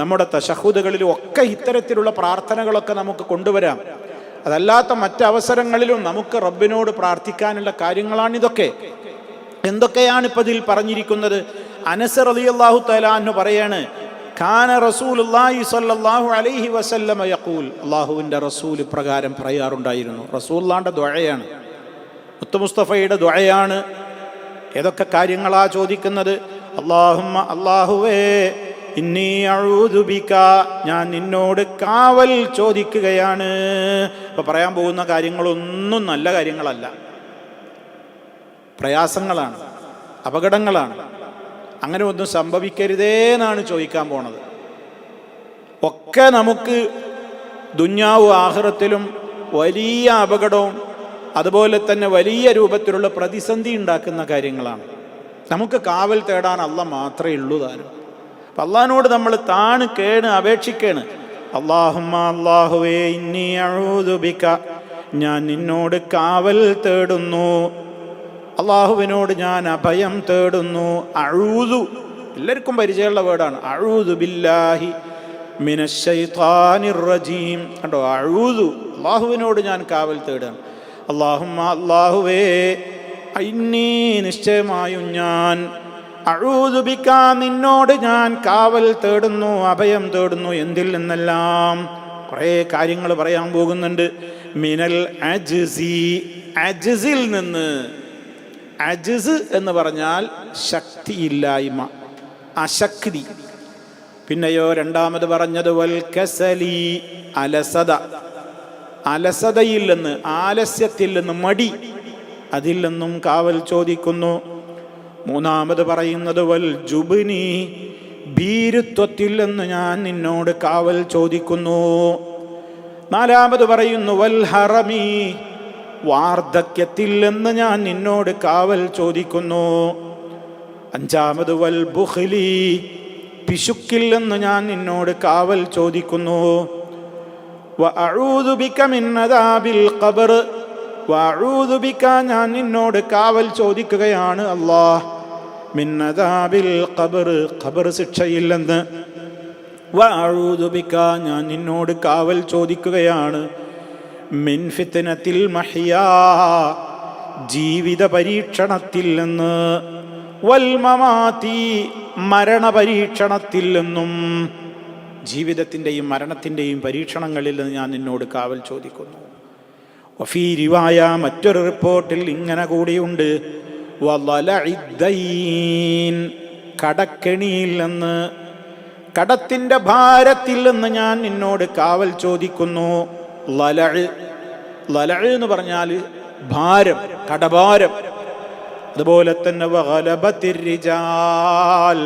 നമ്മുടെ തശഹുദുകളിലും ഒക്കെ ഇത്തരത്തിലുള്ള പ്രാർത്ഥനകളൊക്കെ നമുക്ക് കൊണ്ടുവരാം. അതല്ലാത്ത മറ്റവസരങ്ങളിലും നമുക്ക് റബ്ബിനോട് പ്രാർത്ഥിക്കാനുള്ള കാര്യങ്ങളാണിതൊക്കെ. എന്തൊക്കെയാണ് ഇപ്പോൾ ഇതിൽ പറഞ്ഞിരിക്കുന്നത്? അനസ് റളിയല്ലാഹു തആല അൻഹു പറയാണ്, കാന റസൂലുള്ളാഹി സ്വല്ലല്ലാഹു അലൈഹി വസല്ലമ യഖൂൽ, അല്ലാഹുവിൻ്റെ റസൂൽ പ്രകാരം പറയാറുണ്ടായിരുന്നു. റസൂലുള്ളാഹിന്റെ ദുആയാണ്, മുത്ത് മുസ്തഫയുടെ ദുആയാണ്. ഏതൊക്കെ കാര്യങ്ങളാ ചോദിക്കുന്നത്? അല്ലാഹുമ്മ, അല്ലാഹുവേ, ഇന്നി അഊദു ബിക, ഞാൻ നിന്നോട് കാവൽ ചോദിക്കുകയാണ്. ഇപ്പൊ പറയാൻ പോകുന്ന കാര്യങ്ങളൊന്നും നല്ല കാര്യങ്ങളല്ല, പ്രയാസങ്ങളാണ്, അപകടങ്ങളാണ്. അങ്ങനെ ഒന്നും സംഭവിക്കരുതേന്നാണ് ചോദിക്കാൻ പോണത്. ഒക്കെ നമുക്ക് ദുന്യാവും ആഖിറത്തിലും വലിയ അപകടവും അതുപോലെ തന്നെ വലിയ രൂപത്തിലുള്ള പ്രതിസന്ധി ഉണ്ടാക്കുന്ന കാര്യങ്ങളാണ്. നമുക്ക് കാവൽ തേടാൻ അല്ലാഹ് മാത്രമേ ഉള്ളൂ താനും. അപ്പം അള്ളാഹിനോട് നമ്മൾ താണ് കേണ് അപേക്ഷിക്കാണ്. അല്ലാഹുമ്മ, അല്ലാഹുവേ, ഇന്നി അഊദു ബിക, ഞാൻ നിന്നോട് കാവൽ തേടുന്നു. അള്ളാഹുവിനോട് ഞാൻ അഭയം തേടുന്നു. അഊദു എല്ലാവർക്കും പരിചയമുള്ള വേർഡാണ്. അഊദു ബില്ലാഹി മിനശ് ശൈത്താനിർ റജീം. കണ്ടോ, അഊദു, അള്ളാഹുവിനോട് ഞാൻ കാവൽ തേടാണ്. അല്ലാഹുമ്മ, അല്ലാഹുവേ, ഇന്നി, നിശ്ചയമായും ഞാൻ, അഊദു ബിക, നിന്നോട് ഞാൻ കാവൽ തേടുന്നു, അഭയം തേടുന്നു. എന്തിൽ നിന്നെല്ലാം? കുറേ കാര്യങ്ങൾ പറയാൻ പോകുന്നുണ്ട്. മിനൽ അജ്സി, അജ്സിൽ നിന്ന്. അജ്സ് എന്ന് പറഞ്ഞാൽ ശക്തിയില്ലായ്മ, അശക്തി. പിന്നെയോ രണ്ടാമത് പറഞ്ഞത് വൽ കസലി, അലസത, അലസതയിൽ നിന്ന്, ആലസ്യത്തിൽ നിന്ന്, മടി, അതിൽ നിന്നും കാവൽ ചോദിക്കുന്നു. മൂന്നാമത് പറയുന്നത് വൽ ജുബ്നി, ഭീരുത്വത്തിൽ നിന്ന് ഞാൻ നിന്നോട് കാവൽ ചോദിക്കുന്നു. നാലാമത് പറയുന്നു വൽ ഹറമി, വാർദ്ധക്യത്തിൽ നിന്ന് ഞാൻ നിന്നോട് കാവൽ ചോദിക്കുന്നു. അഞ്ചാമത് വൽ ബുഖ്ലി, പിശുക്കിൽ നിന്ന് ഞാൻ നിന്നോട് കാവൽ ചോദിക്കുന്നു. വഅഊദു ബിക മിൻ അദാബിൽ ഖബർ, വഅഊദു ബിക, ഞാൻ നിന്നോട് കാവൽ ചോദിക്കുകയാണ് അല്ലാഹ്, മിൻ അദാബിൽ ഖബർ, ഖബർ ശിക്ഷയിൽ നിന്ന്. വഅഊദു ബിക, ഞാൻ നിന്നോട് കാവൽ ചോദിക്കുകയാണ് മിൻ ഫിത്നത്തിൽ മഹ്യാ, ജീവിത പരീക്ഷണത്തിൽ നിന്ന്. വൽ മമാതി, മരണ പരീക്ഷണത്തിൽ നിന്നും. ജീവിതത്തിൻ്റെയും മരണത്തിൻ്റെയും പരീക്ഷണങ്ങളിൽ നിന്ന് ഞാൻ നിന്നോട് കാവൽ ചോദിക്കുന്നു. വഫീ റിവായ, മറ്റൊരു റിപ്പോർട്ടിൽ ഇങ്ങനെ കൂടിയുണ്ട്, വളലഇദ്ദൈൻ, കടക്കെണിയിൽ നിന്ന്, കടത്തിൻ്റെ ഭാരത്തിൽ നിന്ന് ഞാൻ നിന്നോട് കാവൽ ചോദിക്കുന്നു. ലലഅ്, ലലഅ് എന്ന് പറഞ്ഞാൽ ഭാരം, കടഭാരം. അതുപോലെ തന്നെ വഗലബത്തിർ റിജാൽ,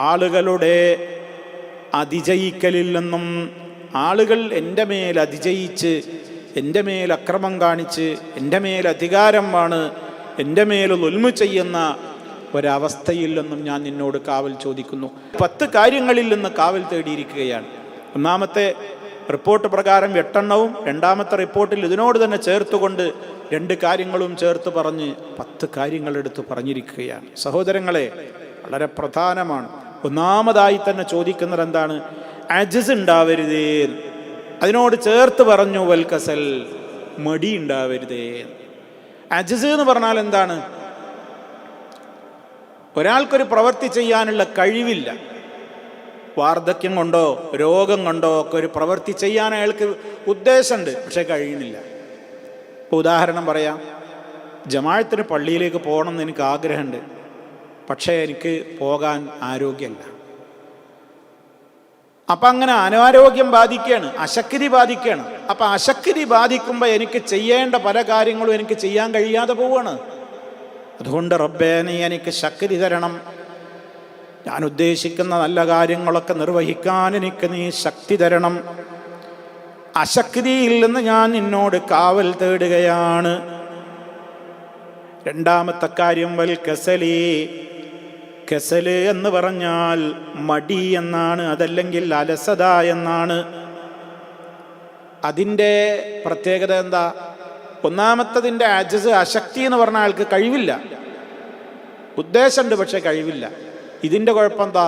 ആളുകളുടെ അതിജയിക്കലിൽ നിന്നും. ആളുകൾ എൻ്റെ മേൽ അതിജയിച്ച്, എൻ്റെ മേൽ അക്രമം കാണിച്ച്, എൻ്റെ മേൽ അധികാരമാണ്, എൻ്റെ മേൽ ദുൽമ് ചെയ്യുന്ന ഒരവസ്ഥയിൽ നിന്നും ഞാൻ നിന്നോട് കാവൽ ചോദിക്കുന്നു. 10 കാര്യങ്ങളിൽ നിന്ന് കാവൽ തേടിയിരിക്കുകയാണ്. ഒന്നാമത്തെ റിപ്പോർട്ട് പ്രകാരം 8 എണ്ണവും, രണ്ടാമത്തെ റിപ്പോർട്ടിൽ ഇതിനോട് തന്നെ ചേർത്തുകൊണ്ട് 2 കാര്യങ്ങളും ചേർത്ത് പറഞ്ഞ് 10 കാര്യങ്ങളെടുത്ത് പറഞ്ഞിരിക്കുകയാണ്. സഹോദരങ്ങളെ, വളരെ പ്രധാനമാണ്. ഒന്നാമതായി തന്നെ ചോദിക്കുന്നത് എന്താണ്? അജ്സ് ഉണ്ടാവരുതേ. അതിനോട് ചേർത്ത് പറഞ്ഞു വൽ കസൽ, മടി ഉണ്ടാവരുതേ. അജ്സ് എന്ന് പറഞ്ഞാൽ എന്താണ്? ഒരാൾക്കൊരു പ്രവൃത്തി ചെയ്യാനുള്ള കഴിവില്ല. വാർദ്ധക്യം കൊണ്ടോ രോഗം കൊണ്ടോ ഒക്കെ ഒരു പ്രവൃത്തി ചെയ്യാൻ അയാൾക്ക് ഉദ്ദേശമുണ്ട്, പക്ഷെ കഴിയുന്നില്ല. ഇപ്പോൾ ഉദാഹരണം പറയാം, ജമാഅത്തിന് പള്ളിയിലേക്ക് പോകണം എന്ന് എനിക്ക് ആഗ്രഹമുണ്ട്, പക്ഷേ എനിക്ക് പോകാൻ ആരോഗ്യമല്ല. അപ്പം അങ്ങനെ അനാരോഗ്യം ബാധിക്കുകയാണ്, അശക്തി ബാധിക്കുകയാണ്. അപ്പം അശക്തി ബാധിക്കുമ്പോൾ എനിക്ക് ചെയ്യേണ്ട പല കാര്യങ്ങളും എനിക്ക് ചെയ്യാൻ കഴിയാതെ പോവുകയാണ്. അതുകൊണ്ട് റബ്ബേ, നീ എനിക്ക് ശക്തി തരണം. ഞാൻ ഉദ്ദേശിക്കുന്ന നല്ല കാര്യങ്ങളൊക്കെ നിർവഹിക്കാൻ എനിക്ക് നീ ശക്തി തരണം. അശക്തിയിൽ നിന്ന് ഞാൻ നിന്നോട് കാവൽ തേടുകയാണ്. രണ്ടാമത്തെ കാര്യം വൽ കസലി, കസല് എന്ന് പറഞ്ഞാൽ മടി എന്നാണ്, അതല്ലെങ്കിൽ അലസത എന്നാണ്. അതിൻ്റെ പ്രത്യേകത എന്താ? ഒന്നാമത്തതിൻ്റെ അജ്സ്, അശക്തി എന്ന് പറഞ്ഞാൽ ആൾക്ക് കഴിവില്ല, ഉദ്ദേശമുണ്ട് പക്ഷെ കഴിവില്ല. ഇതിൻ്റെ കുഴപ്പം എന്താ?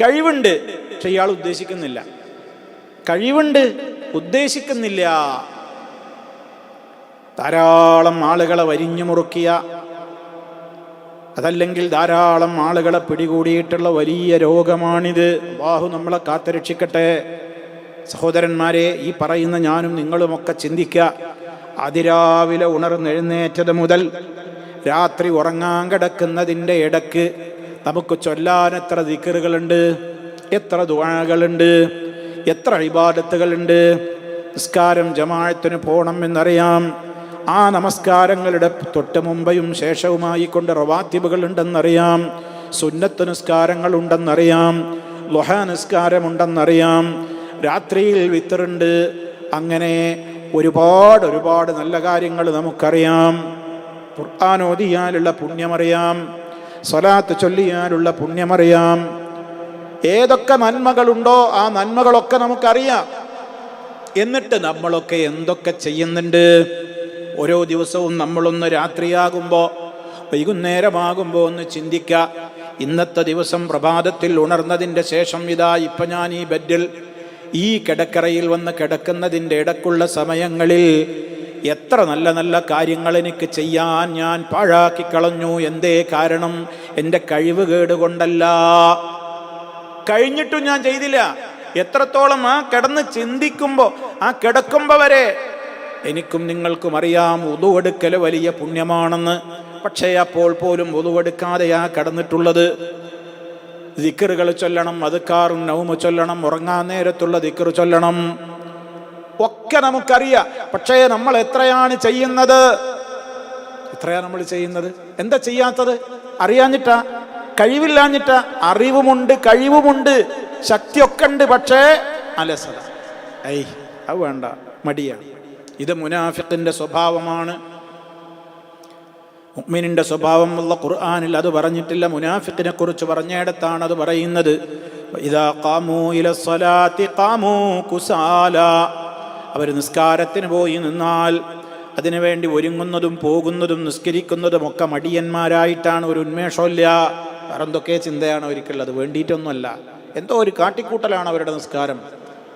കഴിവുണ്ട് പക്ഷെ ഇയാൾ ഉദ്ദേശിക്കുന്നില്ല. കഴിവുണ്ട് ഉദ്ദേശിക്കുന്നില്ല. ധാരാളം ആളുകളെ വരിഞ്ഞു മുറുക്കിയ, അതല്ലെങ്കിൽ ധാരാളം ആളുകളെ പിടികൂടിയിട്ടുള്ള വലിയ രോഗമാണിത്. അല്ലാഹു നമ്മളെ കാത്തുരക്ഷിക്കട്ടെ. സഹോദരന്മാരെ, ഈ പറയുന്ന ഞാനും നിങ്ങളുമൊക്കെ ചിന്തിക്കുക. അതിരാവിലെ ഉണർന്നെഴുന്നേറ്റത് മുതൽ രാത്രി ഉറങ്ങാൻ കിടക്കുന്നതിൻ്റെ ഇടക്ക് നമുക്ക് ചൊല്ലാൻ എത്ര ദിക്റുകളുണ്ട്, എത്ര ദുആകളുണ്ട്, എത്ര ഇബാദത്തുകളുണ്ട്. നിസ്കാരം ജമാഅത്തിന് പോകണം എന്നറിയാം. ആ നമസ്കാരങ്ങളുടെ തൊട്ട് മുമ്പയും ശേഷവുമായി കൊണ്ട് റവാത്തിബുകൾ ഉണ്ടെന്നറിയാം, സുന്നത്ത് നിസ്കാരങ്ങൾ ഉണ്ടെന്നറിയാം, ളുഹാ നിസ്കാരമുണ്ടെന്നറിയാം, രാത്രിയിൽ വിത്തറുണ്ട്. അങ്ങനെ ഒരുപാട് നല്ല കാര്യങ്ങൾ നമുക്കറിയാം. ഖുർആൻ ഓതിയാലുള്ള പുണ്യമറിയാം, സ്വലാത്ത് ചൊല്ലിയാലുള്ള പുണ്യമറിയാം. ഏതൊക്കെ നന്മകളുണ്ടോ ആ നന്മകളൊക്കെ നമുക്കറിയാം. എന്നിട്ട് നമ്മളൊക്കെ എന്തൊക്കെ ചെയ്യുന്നുണ്ട്? ഓരോ ദിവസവും നമ്മളൊന്ന് രാത്രിയാകുമ്പോൾ, വൈകുന്നേരമാകുമ്പോൾ ഒന്ന് ചിന്തിക്കുക. ഇന്നത്തെ ദിവസം പ്രഭാതത്തിൽ ഉണർന്നതിൻ്റെ ശേഷം ഇതാ ഇപ്പം ഞാൻ ഈ ബെഡിൽ, ഈ കിടക്കറയിൽ വന്ന് കിടക്കുന്നതിൻ്റെ ഇടക്കുള്ള സമയങ്ങളിൽ എത്ര നല്ല കാര്യങ്ങൾ എനിക്ക് ചെയ്യാൻ ഞാൻ പാഴാക്കി കളഞ്ഞു. എന്തേ കാരണം? എൻ്റെ കഴിവ് കേടുകൊണ്ടല്ല. കഴിഞ്ഞിട്ടും ഞാൻ ചെയ്തില്ല. എത്രത്തോളം ആ കിടന്ന് ചിന്തിക്കുമ്പോൾ, ആ കിടക്കുമ്പോൾ വരെ എനിക്കും നിങ്ങൾക്കും അറിയാം വുളു എടുക്കൽ വലിയ പുണ്യമാണെന്ന്. പക്ഷേ അപ്പോൾ പോലും വുളു എടുക്കാതെയാ കിടന്നിട്ടുള്ളത്. ദിക്റുകൾ ചൊല്ലണം, അദ്കാറുൻ നൗമ് ചൊല്ലണം, ഉറങ്ങാൻ നേരത്തുള്ള ദിക്റ് ചൊല്ലണം, ഒക്കെ നമുക്കറിയാം. പക്ഷേ നമ്മൾ എത്രയാണ് ചെയ്യുന്നത്? എത്രയാണ് നമ്മൾ ചെയ്യുന്നത്? എന്താ ചെയ്യാത്തത്? അറിയാഞ്ഞിട്ടാ? കഴിവില്ലാഞ്ഞിട്ടാ? അറിവുമുണ്ട്, കഴിവുമുണ്ട്, ശക്തിയൊക്കെ ഉണ്ട്, പക്ഷേ അലസത. അത് വേണ്ട, മടിയാണ്. ഇത് മുനാഫിഖിന്റെ സ്വഭാവമാണ്. മുഅ്മിനിന്റെ സ്വഭാവം ഉള്ള ഖുർആനിൽ അത് പറഞ്ഞിട്ടില്ല. മുനാഫിഖിനെ കുറിച്ച് പറഞ്ഞിടത്താണ് അത് പറയുന്നത്. ഇദാ ഖാമൂ ഇലസ്സലാത്തി ഖാമൂ കുസാലാ. അവർ നിസ്കാരത്തിന് പോയി നിന്നാൽ അതിനുവേണ്ടി ഒരുങ്ങുന്നതും പോകുന്നതും നിസ്കരിക്കുന്നതും ഒക്കെ മടിയന്മാരായിട്ടാണ്. ഒരു ഉന്മേഷമില്ല. വേറെ എന്തൊക്കെ ചിന്തയാണ് അവർക്കുള്ളത്, വേണ്ടിയിട്ടൊന്നുമല്ല. എന്തോ ഒരു കാട്ടിക്കൂട്ടലാണ് അവരുടെ നിസ്കാരം.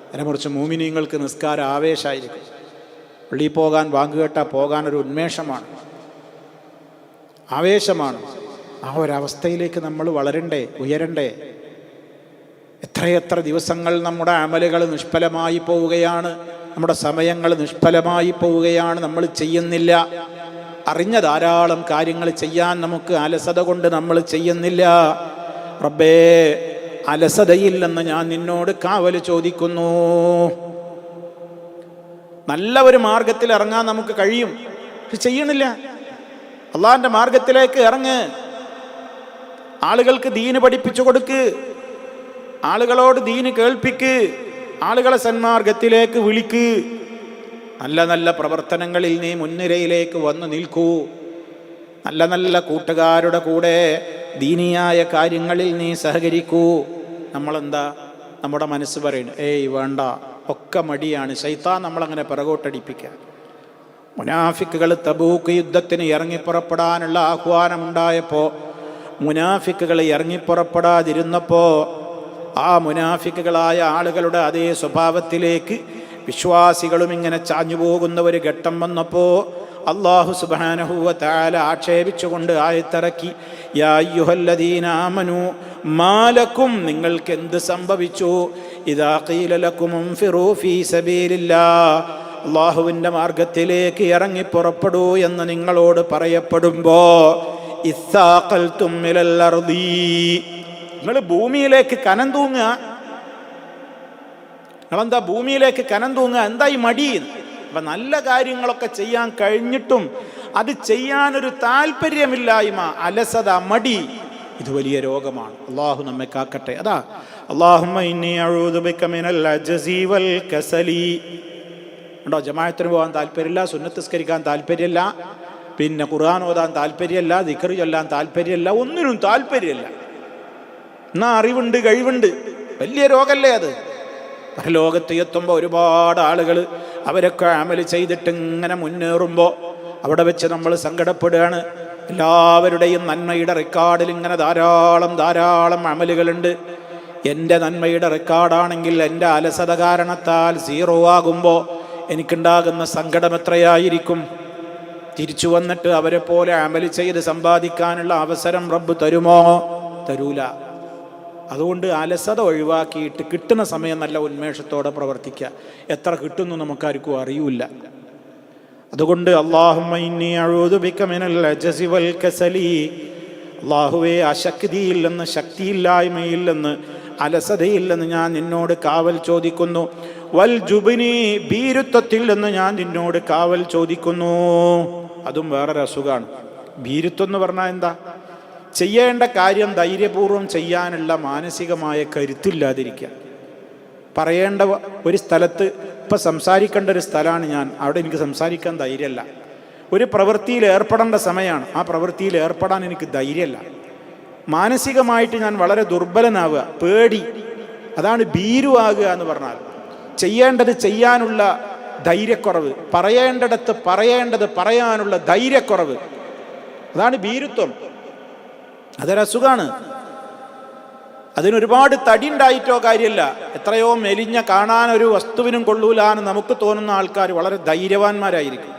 അതിനെക്കുറിച്ച് മോമിനീങ്ങൾക്ക് നിസ്കാരം ആവേശമായിരിക്കും. പള്ളിയിൽ പോകാൻ, വാങ്ക് കേട്ടാൽ പോകാൻ ഒരു ഉന്മേഷമാണ്, ആവേശമാണ്. ആ ഒരവസ്ഥയിലേക്ക് നമ്മൾ വളരണ്ടേ, ഉയരണ്ടേ? എത്രയെത്ര ദിവസങ്ങൾ നമ്മുടെ അമലുകൾ നിഷ്ഫലമായി പോവുകയാണ്, നമ്മുടെ സമയങ്ങൾ നിഷ്ഫലമായി പോവുകയാണ്, നമ്മൾ ചെയ്യുന്നില്ല. അറിഞ്ഞ ധാരാളം കാര്യങ്ങൾ ചെയ്യാൻ നമുക്ക് അലസത കൊണ്ട് നമ്മൾ ചെയ്യുന്നില്ല. റബ്ബേ, അലസതയില്ലെന്ന് ഞാൻ നിന്നോട് കാവൽ ചോദിക്കുന്നു. നല്ല ഒരു മാർഗത്തിൽ ഇറങ്ങാൻ നമുക്ക് കഴിയും, ചെയ്യണില്ല. അള്ളാഹിന്റെ മാർഗത്തിലേക്ക് ഇറങ്ങ്. ആളുകൾക്ക് ദീന് പഠിപ്പിച്ചു കൊടുക്ക്, ആളുകളോട് ദീന് കേൾപ്പിക്ക്, ആളുകളെ സന്മാർഗത്തിലേക്ക് വിളിക്ക്. നല്ല പ്രവർത്തനങ്ങളിൽ നീ മുൻനിരയിലേക്ക് വന്നു നിൽക്കൂ. നല്ല കൂട്ടുകാരുടെ കൂടെ ദീനിയായ കാര്യങ്ങളിൽ നീ സഹകരിക്കൂ. നമ്മളെന്താ, നമ്മുടെ മനസ്സ് പറയുന്നു, വേണ്ട, ഒക്കെ മടിയാണ്. ശൈത്താൻ നമ്മളങ്ങനെ പിറകോട്ടടിപ്പിക്കുക. മുനാഫിക്കുകൾ തബൂക്ക് യുദ്ധത്തിന് ഇറങ്ങിപ്പുറപ്പെടാനുള്ള ആഹ്വാനമുണ്ടായപ്പോൾ മുനാഫിക്കുകൾ ഇറങ്ങിപ്പുറപ്പെടാതിരുന്നപ്പോൾ ആ മുനാഫിക്കുകളായ ആളുകളുടെ അതേ സ്വഭാവത്തിലേക്ക് വിശ്വാസികളും ഇങ്ങനെ ചാഞ്ഞു പോകുന്ന ഒരു ഘട്ടം വന്നപ്പോൾ അല്ലാഹു സുബ്ഹാനഹു വ തആല ആക്ഷേപിച്ചുകൊണ്ട് ആയത്തിറക്കി. യാ അയ്യുഹല്ലദീന ആമനൂ മാലക്കും, നിങ്ങൾക്ക് എന്ത് സംഭവിച്ചു? ഇദാ ഖീല ലക്കും ഉൻഫിറൂ ഫീ സബീലില്ലാഹ്, അല്ലാഹുവിൻ്റെ മാർഗത്തിലേക്ക് ഇറങ്ങി പുറപ്പെടൂ എന്ന് നിങ്ങളോട് പറയപ്പെടുമ്പോൾ ഇസ്സാഖൽതും മിനൽ അർദി, നിങ്ങൾ ഭൂമിയിലേക്ക് കനം തൂങ്ങുക. നിങ്ങളെന്താ ഭൂമിയിലേക്ക് കനം തൂങ്ങുക? എന്താ ഈ മടി? അപ്പം നല്ല കാര്യങ്ങളൊക്കെ ചെയ്യാൻ കഴിഞ്ഞിട്ടും അത് ചെയ്യാനൊരു താല്പര്യമില്ലായ്മ, അലസത, മടി, ഇത് വലിയ രോഗമാണ്. അള്ളാഹു നമ്മെ കാക്കട്ടെ. അതാ അല്ലാഹുമ്മ ഇന്നി അഊദു ബിക മിനൽ അജ്സി വൽ കസലി. ഉണ്ടോ? ജമാഅത്തിന് പോകാൻ താല്പര്യമില്ല, സുന്നത്ത് നിസ്കരിക്കാൻ താല്പര്യമില്ല, പിന്നെ ഖുർആൻ ഓതാൻ താല്പര്യമില്ല, ദിക്ർ ചൊല്ലാൻ താല്പര്യമില്ല, ഒന്നിനും താല്പര്യമില്ല. എന്നാ അറിവുണ്ട്, കഴിവുണ്ട്, വലിയ രോഗമല്ലേ അത്? പരലോകത്ത് എത്തുമ്പോൾ ഒരുപാട് ആളുകൾ അവരൊക്കെ അമല് ചെയ്തിട്ട് ഇങ്ങനെ മുന്നേറുമ്പോൾ അവിടെ വെച്ച് നമ്മൾ സങ്കടപ്പെടുകയാണ്. എല്ലാവരുടെയും നന്മയുടെ റെക്കോർഡിൽ ഇങ്ങനെ ധാരാളം അമലുകളുണ്ട്. എൻ്റെ നന്മയുടെ റെക്കോർഡാണെങ്കിൽ എൻ്റെ അലസത കാരണത്താൽ 0 ആകുമ്പോൾ എനിക്കുണ്ടാകുന്ന സങ്കടം എത്രയായിരിക്കും? തിരിച്ചു വന്നിട്ട് അവരെ പോലെ അമൽ ചെയ്ത് സമ്പാദിക്കാനുള്ള അവസരം റബ്ബ് തരുമോ? തരൂല. അതുകൊണ്ട് അലസത ഒഴിവാക്കിയിട്ട് കിട്ടുന്ന സമയം നല്ല ഉന്മേഷത്തോടെ പ്രവർത്തിക്കുക. എത്ര കിട്ടുന്നു നമുക്കാർക്കും അറിയില്ല. അതുകൊണ്ട് അല്ലാഹുമ്മ ഇന്നി അഊദു ബിക മിനൽ അജ്സി വൽ കസലി, അല്ലാഹുവേ അശക്തിയിൽ നിന്ന്, ശക്തിയില്ലായ്മയിൽ നിന്ന്, അലസതയിൽ നിന്ന് ഞാൻ നിന്നോട് കാവൽ ചോദിക്കുന്നു. വൽ ജുബ്നി, ഭീരുത്വത്തിൽ നിന്ന് ഞാൻ നിന്നോട് കാവൽ ചോദിക്കുന്നു. അതും വേറൊരു അസുഖമാണ്. ഭീരുത്വം എന്ന് പറഞ്ഞാൽ എന്താ? ചെയ്യേണ്ട കാര്യം ധൈര്യപൂർവ്വം ചെയ്യാനുള്ള മാനസികമായ കരുത്തില്ലാതിരിക്കുക. പറയേണ്ട ഒരു സ്ഥലത്ത്, ഇപ്പം സംസാരിക്കേണ്ട ഒരു സ്ഥലമാണ് ഞാൻ, അവിടെ എനിക്ക് സംസാരിക്കാൻ ധൈര്യമല്ല. ഒരു പ്രവൃത്തിയിൽ ഏർപ്പെടേണ്ട സമയമാണ്, ആ പ്രവൃത്തിയിൽ ഏർപ്പെടാൻ എനിക്ക് ധൈര്യമല്ല. മാനസികമായിട്ട് ഞാൻ വളരെ ദുർബലനാവുക, പേടി. അതാണ് ഭീരുവാകുക എന്ന് പറഞ്ഞാൽ. ചെയ്യേണ്ടത് ചെയ്യാനുള്ള ധൈര്യക്കുറവ്, പറയേണ്ടടത്ത് പറയേണ്ടത് പറയാനുള്ള ധൈര്യക്കുറവ്, അതാണ് ഭീരുത്വം. അതൊരസുഖമാണ്. അതിനൊരുപാട് തടി ഉണ്ടായിട്ടോ കാര്യമല്ല. എത്രയോ മെലിഞ്ഞ, കാണാനൊരു വസ്തുവിനും കൊള്ളൂലാന്ന് നമുക്ക് തോന്നുന്ന ആൾക്കാർ വളരെ ധൈര്യവാന്മാരായിരിക്കും.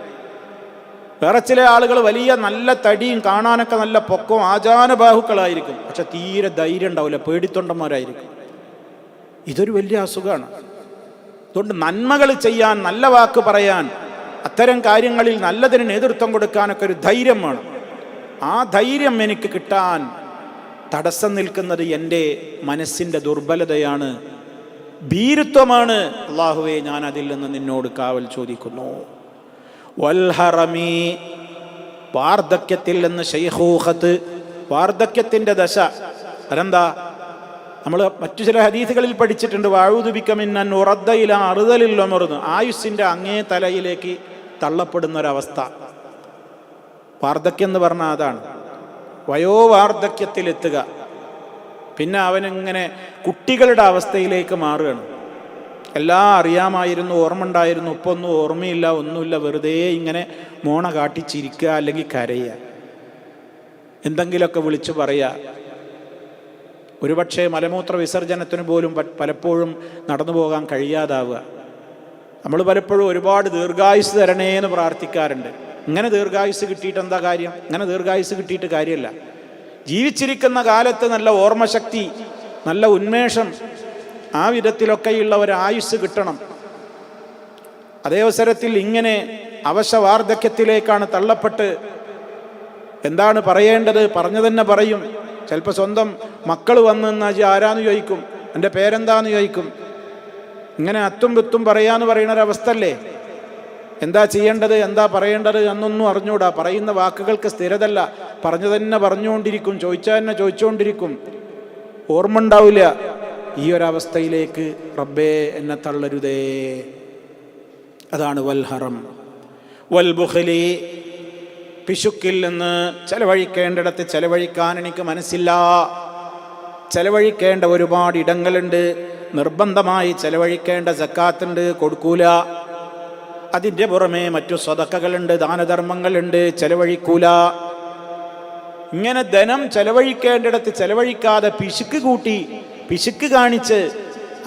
വേറെ ചില ആളുകൾ വലിയ നല്ല തടിയും കാണാനൊക്കെ നല്ല പൊക്കവും ആചാനബാഹുക്കളായിരിക്കും, പക്ഷെ തീരെ ധൈര്യം ഉണ്ടാവില്ല, പേടിത്തൊണ്ടന്മാരായിരിക്കും. ഇതൊരു വലിയ അസുഖമാണ്. അതുകൊണ്ട് നന്മകൾ ചെയ്യാൻ, നല്ല വാക്ക് പറയാൻ, അത്തരം കാര്യങ്ങളിൽ നല്ലതിന് നേതൃത്വം കൊടുക്കാനൊക്കെ ഒരു ധൈര്യം വേണം. ആ ധൈര്യം എനിക്ക് കിട്ടാൻ തടസ്സം നിൽക്കുന്നത് എൻ്റെ മനസ്സിൻ്റെ ദുർബലതയാണ്, ഭീരുത്വമാണ്. അല്ലാഹുവേ, ഞാൻ അതിൽ നിന്ന് നിന്നോട് കാവൽ ചോദിക്കുന്നു. വൽഹറമി, വാർദ്ധക്യത്തിൽ നിന്ന്, ശൈഖൂഖത്ത്, വാർദ്ധക്യത്തിൻ്റെ ദശ. അതെന്താ? നമ്മൾ മറ്റു ചില ഹദീസുകളിൽ പഠിച്ചിട്ടുണ്ട്. വഅഊദു ബിക മിൻ അൻ ഉറദ്ദ ഇലാ അർദലിൽ ഉമർന്ന്, ആയുസ്സിൻ്റെ അങ്ങേ തലയിലേക്ക് തള്ളപ്പെടുന്നൊരവസ്ഥ. വാർദ്ധക്യം എന്ന് പറഞ്ഞാൽ അതാണ്. വയോവാർദ്ധക്യത്തിലെത്തുക. പിന്നെ അവനിങ്ങനെ കുട്ടികളുടെ അവസ്ഥയിലേക്ക് മാറുകയാണ്. എല്ലാം അറിയാമായിരുന്നു, ഓർമ്മ ഉണ്ടായിരുന്നു, ഇപ്പം ഒന്നും ഓർമ്മയില്ല, ഒന്നുമില്ല, വെറുതെ ഇങ്ങനെ മോണ കാട്ടിച്ചിരിക്കുക, അല്ലെങ്കിൽ കരയുക, എന്തെങ്കിലുമൊക്കെ വിളിച്ചു പറയുക. ഒരുപക്ഷെ മലമൂത്ര വിസർജനത്തിന് പോലും പലപ്പോഴും നടന്നു പോകാൻ കഴിയാതാവുക. നമ്മൾ പലപ്പോഴും ഒരുപാട് ദീർഘായുസ് തരണേ എന്ന് പ്രാർത്ഥിക്കാറുണ്ട്. ഇങ്ങനെ ദീർഘായുസ് കിട്ടിയിട്ട് എന്താ കാര്യം? ഇങ്ങനെ ദീർഘായുസ് കിട്ടിയിട്ട് കാര്യമല്ല. ജീവിച്ചിരിക്കുന്ന കാലത്ത് നല്ല ഓർമ്മശക്തി, നല്ല ഉന്മേഷം, ആ വിധത്തിലൊക്കെയുള്ള ഒരു ആയുസ് കിട്ടണം. അതേ അവസരത്തിൽ ഇങ്ങനെ അവശവാർദ്ധക്യത്തിലേക്കാണ് തള്ളപ്പെട്ട് എന്താണ് പറയേണ്ടത്? പറഞ്ഞു തന്നെ പറയും. ചിലപ്പോൾ സ്വന്തം മക്കൾ വന്ന് നിന്നാൽ ആരാന്ന് ചോദിക്കും, എൻ്റെ പേരെന്താന്ന് ചോദിക്കും. ഇങ്ങനെ അത്തും വിത്തും പറയാന്ന് പറയുന്നൊരവസ്ഥ അല്ലേ? എന്താ ചെയ്യേണ്ടത്, എന്താ പറയേണ്ടത് എന്നൊന്നും അറിഞ്ഞൂടാ. പറയുന്ന വാക്കുകൾക്ക് സ്ഥിരതല്ല, പറഞ്ഞു തന്നെ പറഞ്ഞുകൊണ്ടിരിക്കും, ചോദിച്ചാൽ തന്നെ ചോദിച്ചുകൊണ്ടിരിക്കും, ഓർമ്മ ഉണ്ടാവില്ല. ഈ ഒരവസ്ഥയിലേക്ക് റബ്ബേ എന്നെ തള്ളരുതേ. അതാണ് വൽഹറം. വൽബുഖലി, പിശുക്കിൽ നിന്ന്, ചെലവഴിക്കേണ്ടിടത്ത് ചെലവഴിക്കാൻ എനിക്ക് മനസ്സില്ല. ചെലവഴിക്കേണ്ട ഒരുപാട് ഇടങ്ങളുണ്ട്, നിർബന്ധമായി ചെലവഴിക്കേണ്ട സക്കാത്തുണ്ട്, കൊടുക്കൂല. അതിൻ്റെ പുറമെ മറ്റു സ്വതക്കകളുണ്ട്, ദാനധർമ്മങ്ങളുണ്ട്, ചെലവഴിക്കൂല. ഇങ്ങനെ ധനം ചെലവഴിക്കേണ്ടിടത്ത് ചെലവഴിക്കാതെ പിശുക്ക് കൂട്ടി, പിശുക്ക് കാണിച്ച്,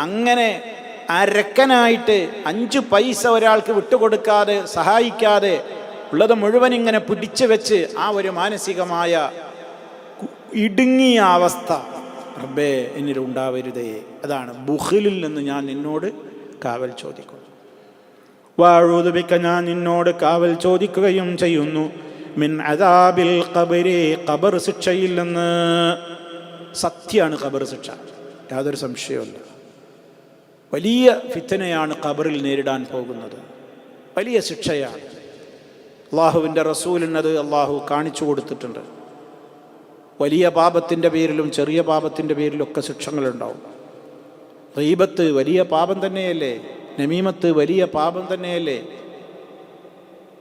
അങ്ങനെ അരക്കനായിട്ട് 5 പൈസ ഒരാൾക്ക് വിട്ടുകൊടുക്കാതെ, സഹായിക്കാതെ ഉള്ളത് മുഴുവൻ ഇങ്ങനെ പിടിച്ചു വെച്ച് ആ ഒരു മാനസികമായ ഇടുങ്ങിയ അവസ്ഥ റബ്ബേ എന്നിൽ ഉണ്ടാവരുതേ. അതാണ് ബുഖിലിൽ നിന്ന് ഞാൻ നിന്നോട് കാവൽ ചോദിക്കുന്നു. വഅഊദു ബിക, ഞാൻ നിന്നോട് കാവൽ ചോദിക്കുകയും ചെയ്യുന്നു. മിൻ അദാബിൽ ഖബരി, ഖബർ ശിക്ഷയിൽ നിന്ന്. സത്യമാണ് ഖബർ ശിക്ഷ, യാതൊരു സംശയവുമില്ല. വലിയ ഫിത്നയാണ് ഖബറിൽ നേരിടാൻ പോകുന്നത്, വലിയ ശിക്ഷയാണ്. അള്ളാഹുവിൻ്റെ റസൂലിനത് അള്ളാഹു കാണിച്ചു കൊടുത്തിട്ടുണ്ട്. വലിയ പാപത്തിൻ്റെ പേരിലും ചെറിയ പാപത്തിൻ്റെ പേരിലൊക്കെ ശിക്ഷകളുണ്ടാവും. ഗീബത്ത് വലിയ പാപം തന്നെയല്ലേ? നമീമത്ത് വലിയ പാപം തന്നെയല്ലേ?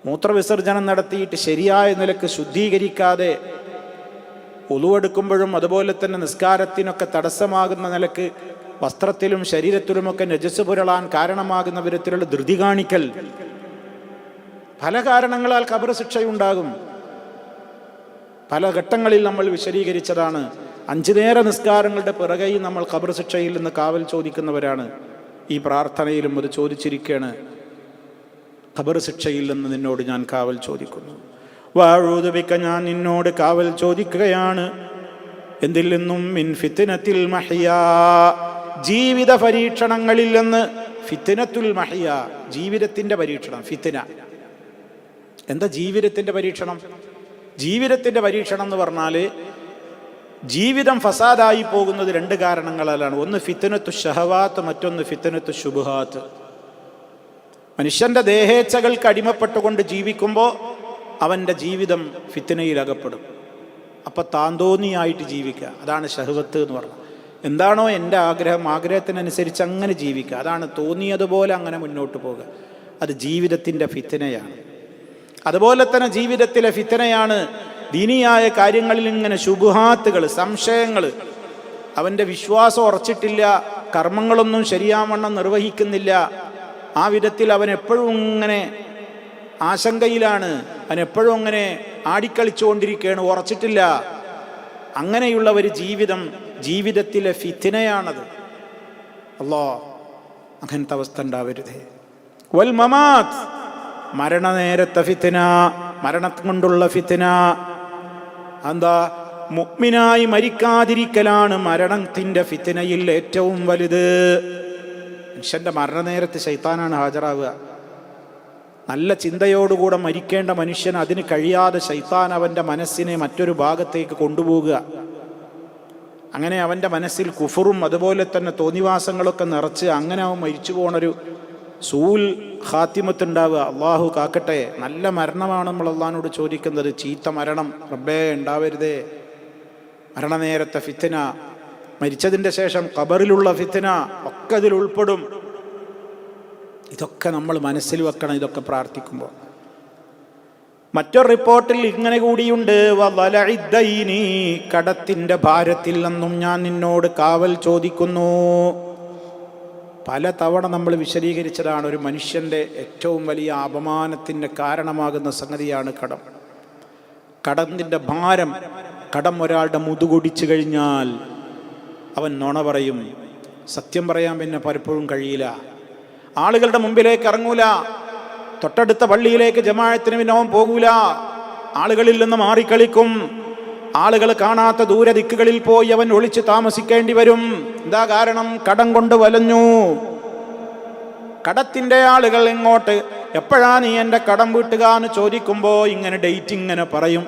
മൂത്രവിസർജനം നടത്തിയിട്ട് ശരിയായ നിലക്ക് ശുദ്ധീകരിക്കാതെ ഉളുവെടുക്കുമ്പോഴും അതുപോലെ തന്നെ നിസ്കാരത്തിനൊക്കെ തടസ്സമാകുന്ന നിലക്ക് വസ്ത്രത്തിലും ശരീരത്തിലുമൊക്കെ നജസ് പുരളാൻ കാരണമാകുന്ന വിധത്തിലുള്ള ധൃതി കാണിക്കൽ, പല കാരണങ്ങളാൽ ഖബർ ശിക്ഷയുണ്ടാകും. പല ഘട്ടങ്ങളിൽ നമ്മൾ വിശദീകരിച്ചതാണ്. 5 നേര നിസ്കാരങ്ങളുടെ പിറകെയും നമ്മൾ ഖബർ ശിക്ഷയിൽ നിന്ന് കാവൽ ചോദിക്കുന്നവരാണ്. ഈ പ്രാർത്ഥനയിലും അത് ചോദിച്ചിരിക്കുകയാണ്. ഖബർ ശിക്ഷയിൽ നിന്ന് നിന്നോട് ഞാൻ കാവൽ ചോദിക്കുന്നു. വഅഊദു ബിക, ഞാൻ നിന്നോട് കാവൽ ചോദിക്കുകയാണ്. എന്തിൽ നിന്നും? മിൻ ഫിത്നത്തിൽ മഹ്യാ, ജീവിത പരീക്ഷണങ്ങളിൽ നിന്ന്. ഫിത്നത്തുൽ മഹ്യാ, ജീവിതത്തിൻ്റെ പരീക്ഷണം. ഫിത്ന എന്താ? ജീവിതത്തിൻ്റെ പരീക്ഷണം. ജീവിതത്തിൻ്റെ പരീക്ഷണം എന്ന് പറഞ്ഞാൽ ജീവിതം ഫസാദായി പോകുന്നത് 2 കാരണങ്ങളാലാണ്. ഒന്ന് ഫിത്നത്തു ഷഹവാത്ത്, മറ്റൊന്ന് ഫിത്നത്തു ശുബ്ഹാത്ത്. മനുഷ്യൻ്റെ ദേഹേച്ഛകൾക്ക് അടിമപ്പെട്ടുകൊണ്ട് ജീവിക്കുമ്പോൾ അവൻ്റെ ജീവിതം ഫിത്നയിലകപ്പെടും. അപ്പം താന്തോന്നിയായിട്ട് ജീവിക്കുക, അതാണ് ഷഹവത്ത് എന്ന് പറഞ്ഞത്. എന്താണോ എൻ്റെ ആഗ്രഹം, ആഗ്രഹത്തിനനുസരിച്ച് അങ്ങനെ ജീവിക്കുക, അതാണ് തോന്നിയതുപോലെ അങ്ങനെ മുന്നോട്ട് പോകുക. അത് ജീവിതത്തിൻ്റെ ഫിത്നയാണ്. അതുപോലെ തന്നെ ജീവിതത്തിലെ ഫിത്നയാണ് ദീനിയായ കാര്യങ്ങളിൽ ഇങ്ങനെ ശുബ്ഹാത്തുകൾ, സംശയങ്ങൾ. അവൻ്റെ വിശ്വാസം ഉറച്ചിട്ടില്ല, കർമ്മങ്ങളൊന്നും ശരിയാവണ്ണം നിർവഹിക്കുന്നില്ല. ആ വിധത്തിൽ അവൻ എപ്പോഴും ഇങ്ങനെ ആശങ്കയിലാണ്, അവൻ എപ്പോഴും അങ്ങനെ ആടിക്കളിച്ചുകൊണ്ടിരിക്കുകയാണ്, ഉറച്ചിട്ടില്ല. അങ്ങനെയുള്ള ഒരു ജീവിതത്തിലെ ഫിത്നയാണത്. അല്ലാഹ് അങ്ങനത്തെ അവസ്ഥ ഉണ്ടാവരുതേ. വൽ മമാത്ത്, മരണനേരത്തെ ഫിത്ന, മരണം കൊണ്ടുള്ള ഫിത്ന. എന്താ? മുഅ്മിനായി മരിക്കാതിരിക്കലാണ് മരണത്തിൻ്റെ ഫിത്നയിൽ ഏറ്റവും വലുത്. മനുഷ്യൻ്റെ മരണനേരത്ത് ശൈത്താനാണ് ഹാജരാവുക. നല്ല ചിന്തയോടുകൂടെ മരിക്കേണ്ട മനുഷ്യൻ അതിന് കഴിയാതെ ശൈത്താൻ അവൻ്റെ മനസ്സിനെ മറ്റൊരു ഭാഗത്തേക്ക് കൊണ്ടുപോവുക. അങ്ങനെ അവൻ്റെ മനസ്സിൽ കുഫറും അതുപോലെ തന്നെ തോന്നിവാസങ്ങളൊക്കെ നിറച്ച് അങ്ങനെ അവൻ മരിച്ചു പോണൊരു സൂൽ ഖാത്തിമത്തുണ്ടാവുക. അള്ളാഹു കാക്കട്ടെ. നല്ല മരണമാണ് നമ്മൾ അള്ളാഹിനോട് ചോദിക്കുന്നത്. ചീത്ത മരണം റബ്ബേ ഉണ്ടാവരുതേ. മരണനേരത്തെ ഫിത്ന, മരിച്ചതിൻ്റെ ശേഷം ഖബറിലുള്ള ഫിത്ന ഒക്കെ അതിൽ ഉൾപ്പെടും. ഇതൊക്കെ നമ്മൾ മനസ്സിൽ വെക്കണം, ഇതൊക്കെ പ്രാർത്ഥിക്കുമ്പോൾ. മറ്റൊരു റിപ്പോർട്ടിൽ ഇങ്ങനെ കൂടിയുണ്ട്, വലഇദ്ദൈനി, കടത്തിൻ്റെ ഭാരത്തിൽ നിന്നും ഞാൻ നിന്നോട് കാവൽ ചോദിക്കുന്നു. പല തവണ നമ്മൾ വിശദീകരിച്ചതാണ്. ഒരു മനുഷ്യൻ്റെ ഏറ്റവും വലിയ അപമാനത്തിൻ്റെ കാരണമാകുന്ന സംഗതിയാണ് കടം. കടത്തിൻ്റെ ഭാരം. കടം ഒരാളുടെ മുതുകൊടിച്ചു കഴിഞ്ഞാൽ അവൻ നുണ പറയും, സത്യം പറയാൻ പിന്നെ പലപ്പോഴും കഴിയില്ല. ആളുകളുടെ മുമ്പിലേക്ക് ഇറങ്ങൂല, തൊട്ടടുത്ത പള്ളിയിലേക്ക് ജമാഅത്തിന് പിന്നെ അവൻ പോകൂല, ആളുകളിൽ നിന്ന് മാറിക്കളിക്കും. ആളുകൾ കാണാത്ത ദൂര ദിക്കുകളിൽ പോയി അവൻ ഒളിച്ച് താമസിക്കേണ്ടി വരും. എന്താ കാരണം? കടം കൊണ്ട് വലഞ്ഞു. കടത്തിൻ്റെ ആളുകൾ ഇങ്ങോട്ട് എപ്പോഴാ നീ എൻ്റെ കടം വീട്ടുക എന്ന് ചോദിക്കുമ്പോൾ ഇങ്ങനെ ഡേറ്റ് ഇങ്ങനെ പറയും.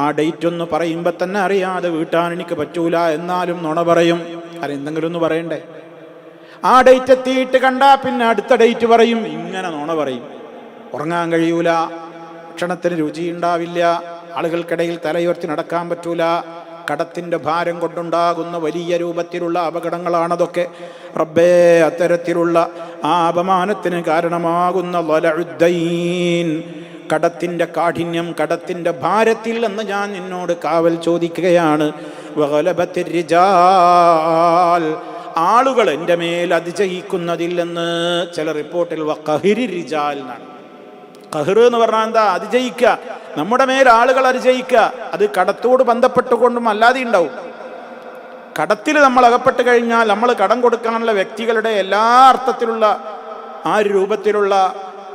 ആ ഡേറ്റ് ഒന്ന് പറയുമ്പോൾ തന്നെ അറിയാതെ വീട്ടാൻ എനിക്ക് പറ്റൂല, എന്നാലും നുണ പറയും. എന്തെങ്കിലും ഒന്ന് പറയണ്ടേ? ആ ഡേറ്റ് എത്തിയിട്ട് കണ്ടാ പിന്നെ അടുത്ത ഡേറ്റ് പറയും. ഇങ്ങനെ നുണ പറയും. ഉറങ്ങാൻ കഴിയൂല, ഭക്ഷണത്തിന് രുചിയുണ്ടാവില്ല, ആളുകൾക്കിടയിൽ തലയുയർത്തി നടക്കാൻ പറ്റൂല. കടത്തിൻ്റെ ഭാരം കൊണ്ടുണ്ടാകുന്ന വലിയ രൂപത്തിലുള്ള അപകടങ്ങളാണതൊക്കെ. റബ്ബേ, അത്തരത്തിലുള്ള ആ അപമാനത്തിന് കാരണമാകുന്ന വലഉദ്ദൈൻ, കടത്തിൻ്റെ കാഠിന്യം, കടത്തിൻ്റെ ഭാരത്തിൽ നിന്ന് ഞാൻ നിന്നോട് കാവൽ ചോദിക്കുകയാണ്. വഗലബത്തിർ റിജാൽ, ആളുകൾ എൻ്റെ മേൽ അതിജയിക്കുന്നതിൽ നിന്ന്. ചില റിപ്പോർട്ടിൽ വഖഹിരി റിജാൽ എന്നാണ്. ഖഹർ എന്ന് പറഞ്ഞാൽ എന്താ? അതിജയിക്കുക, നമ്മുടെ മേൽ ആളുകൾ അതിജയിക്കുക. അത് കടത്തോട് ബന്ധപ്പെട്ടുകൊണ്ടും അല്ലാതെ ഉണ്ടാവും. കടത്തിൽ നമ്മൾ അകപ്പെട്ട് കഴിഞ്ഞാൽ നമ്മൾ കടം കൊടുക്കാനുള്ള വ്യക്തികളുടെ എല്ലാ അർത്ഥത്തിലുള്ള ആ ഒരു രൂപത്തിലുള്ള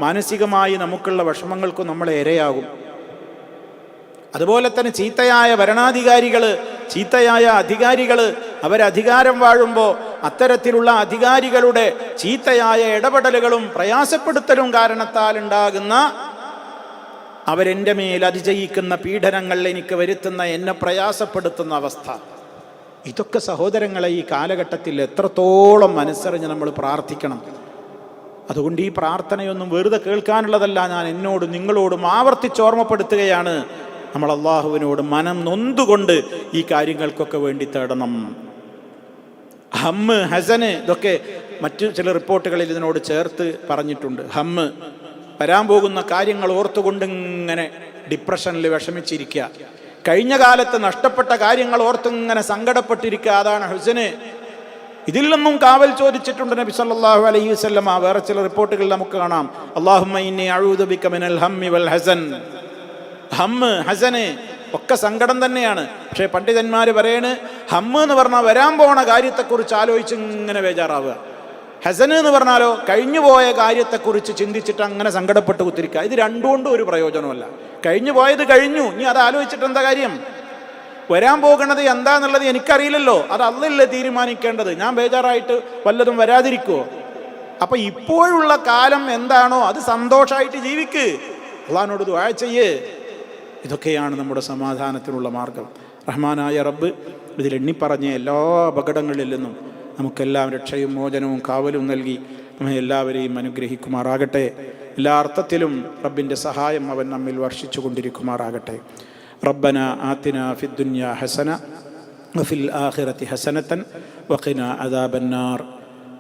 മാനസികമായി നമുക്കുള്ള വിഷമങ്ങൾക്കും നമ്മൾ ഇരയാകും. അതുപോലെ തന്നെ ചീത്തയായ ഭരണാധികാരികൾ, ചീത്തയായ അധികാരികൾ, അവരധികാരം വാഴുമ്പോൾ അത്തരത്തിലുള്ള അധികാരികളുടെ ചീത്തയായ ഇടപെടലുകളും പ്രയാസപ്പെടുത്തലും കാരണത്താൽ ഉണ്ടാകുന്ന അവരെൻ്റെ മേൽ അതിജയിക്കുന്ന പീഡനങ്ങൾ, എനിക്ക് വരുത്തുന്ന, എന്നെ പ്രയാസപ്പെടുത്തുന്ന അവസ്ഥ. ഇതൊക്കെ സഹോദരങ്ങളെ ഈ കാലഘട്ടത്തിൽ എത്രത്തോളം മനസ്സറിഞ്ഞ് നമ്മൾ പ്രാർത്ഥിക്കണം. അതുകൊണ്ട് ഈ പ്രാർത്ഥനയൊന്നും വെറുതെ കേൾക്കാനുള്ളതല്ല. ഞാൻ എന്നോടും നിങ്ങളോടും ആവർത്തിച്ചോർമ്മപ്പെടുത്തുകയാണ്. നമ്മൾ അള്ളാഹുവിനോട് മനം നൊന്തുകൊണ്ട് ഈ കാര്യങ്ങൾക്കൊക്കെ വേണ്ടി തേടണം. ഹമ്മ്, ഹസന്, ഇതൊക്കെ മറ്റു ചില റിപ്പോർട്ടുകളിൽ ഇതിനോട് ചേർത്ത് പറഞ്ഞിട്ടുണ്ട്. ഹമ്മ്, വരാൻ പോകുന്ന കാര്യങ്ങൾ ഓർത്തുകൊണ്ട് ഇങ്ങനെ ഡിപ്രഷനിൽ വിഷമിച്ചിരിക്കുക, കഴിഞ്ഞ കാലത്ത് നഷ്ടപ്പെട്ട കാര്യങ്ങൾ ഓർത്തിങ്ങനെ സങ്കടപ്പെട്ടിരിക്കുക, അതാണ് ഹുസ്ന്. ഇതിൽ നിന്നും കാവൽ ചോദിച്ചിട്ടുണ്ട് നബി സല്ലല്ലാഹു അലൈഹി വസല്ലം. വേറെ ചില റിപ്പോർട്ടുകളിൽ നമുക്ക് കാണാം, അല്ലാഹുമ്മ ഇന്നി അഊദു ബിക മിനൽ ഹമ്മി വൽ ഹസൻ. ഹമ്മ്, ഹസന് ഒക്കെ സങ്കടം തന്നെയാണ്. പക്ഷേ പണ്ഡിതന്മാർ പറയണ് ഹമ്മ് എന്ന് പറഞ്ഞാൽ വരാൻ പോണ കാര്യത്തെക്കുറിച്ച് ആലോചിച്ച് ഇങ്ങനെ ബേജാറാവുക. ഹസന് എന്ന് പറഞ്ഞാലോ കഴിഞ്ഞു പോയ കാര്യത്തെക്കുറിച്ച് ചിന്തിച്ചിട്ട് അങ്ങനെ സങ്കടപ്പെട്ട് കുത്തിരിക്കുക. ഇത് രണ്ടുകൊണ്ടും ഒരു പ്രയോജനമല്ല. കഴിഞ്ഞു പോയത് കഴിഞ്ഞു, ഇനി അത് ആലോചിച്ചിട്ട് എന്താ കാര്യം? വരാൻ പോകുന്നത് എന്താന്നുള്ളത് എനിക്കറിയില്ലല്ലോ, അത് അള്ളയല്ലേ തീരുമാനിക്കേണ്ടത്. ഞാൻ ബേജാറായിട്ട് വല്ലതും വരാതിരിക്കുമോ? അപ്പം ഇപ്പോഴുള്ള കാലം എന്താണോ അത് സന്തോഷമായിട്ട് ജീവിക്ക്, അള്ളാഹിനോട് ദുആ ചെയ്യ്. ഇതൊക്കെയാണ് നമ്മുടെ സമാധാനത്തിനുള്ള മാർഗം. റഹ്മാനായ റബ്ബ് ഇതിൽ എണ്ണിപ്പറഞ്ഞ എല്ലാ അപകടങ്ങളിൽ നിന്നും നമുക്കെല്ലാം രക്ഷയും മോചനവും കാവലും നൽകി നമ്മെ എല്ലാവരെയും അനുഗ്രഹിക്കുമാറാകട്ടെ. എല്ലാ അർത്ഥത്തിലും റബ്ബിൻ്റെ സഹായം അവൻ നമ്മിൽ വർഷിച്ചു കൊണ്ടിരിക്കുമാറാകട്ടെ. റബ്ബന ആതിന ഫിദ്ദുനിയ ഹസന വഫിൽ ആഖിറതി ഹസനതൻ വഖിനാ അദാബന്നാർ.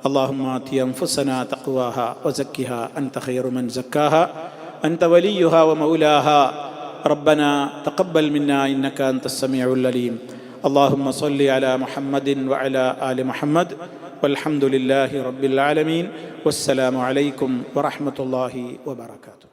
اللهم آت أنفسنا تقواها وزكها أنت خير من زكاها أنت وليها ومولاها. ربنا تقبل منا إنك أنت السميع العليم. اللهم صل على محمد وعلى آل محمد والحمد لله رب العالمين. والسلام عليكم ورحمة الله وبركاته.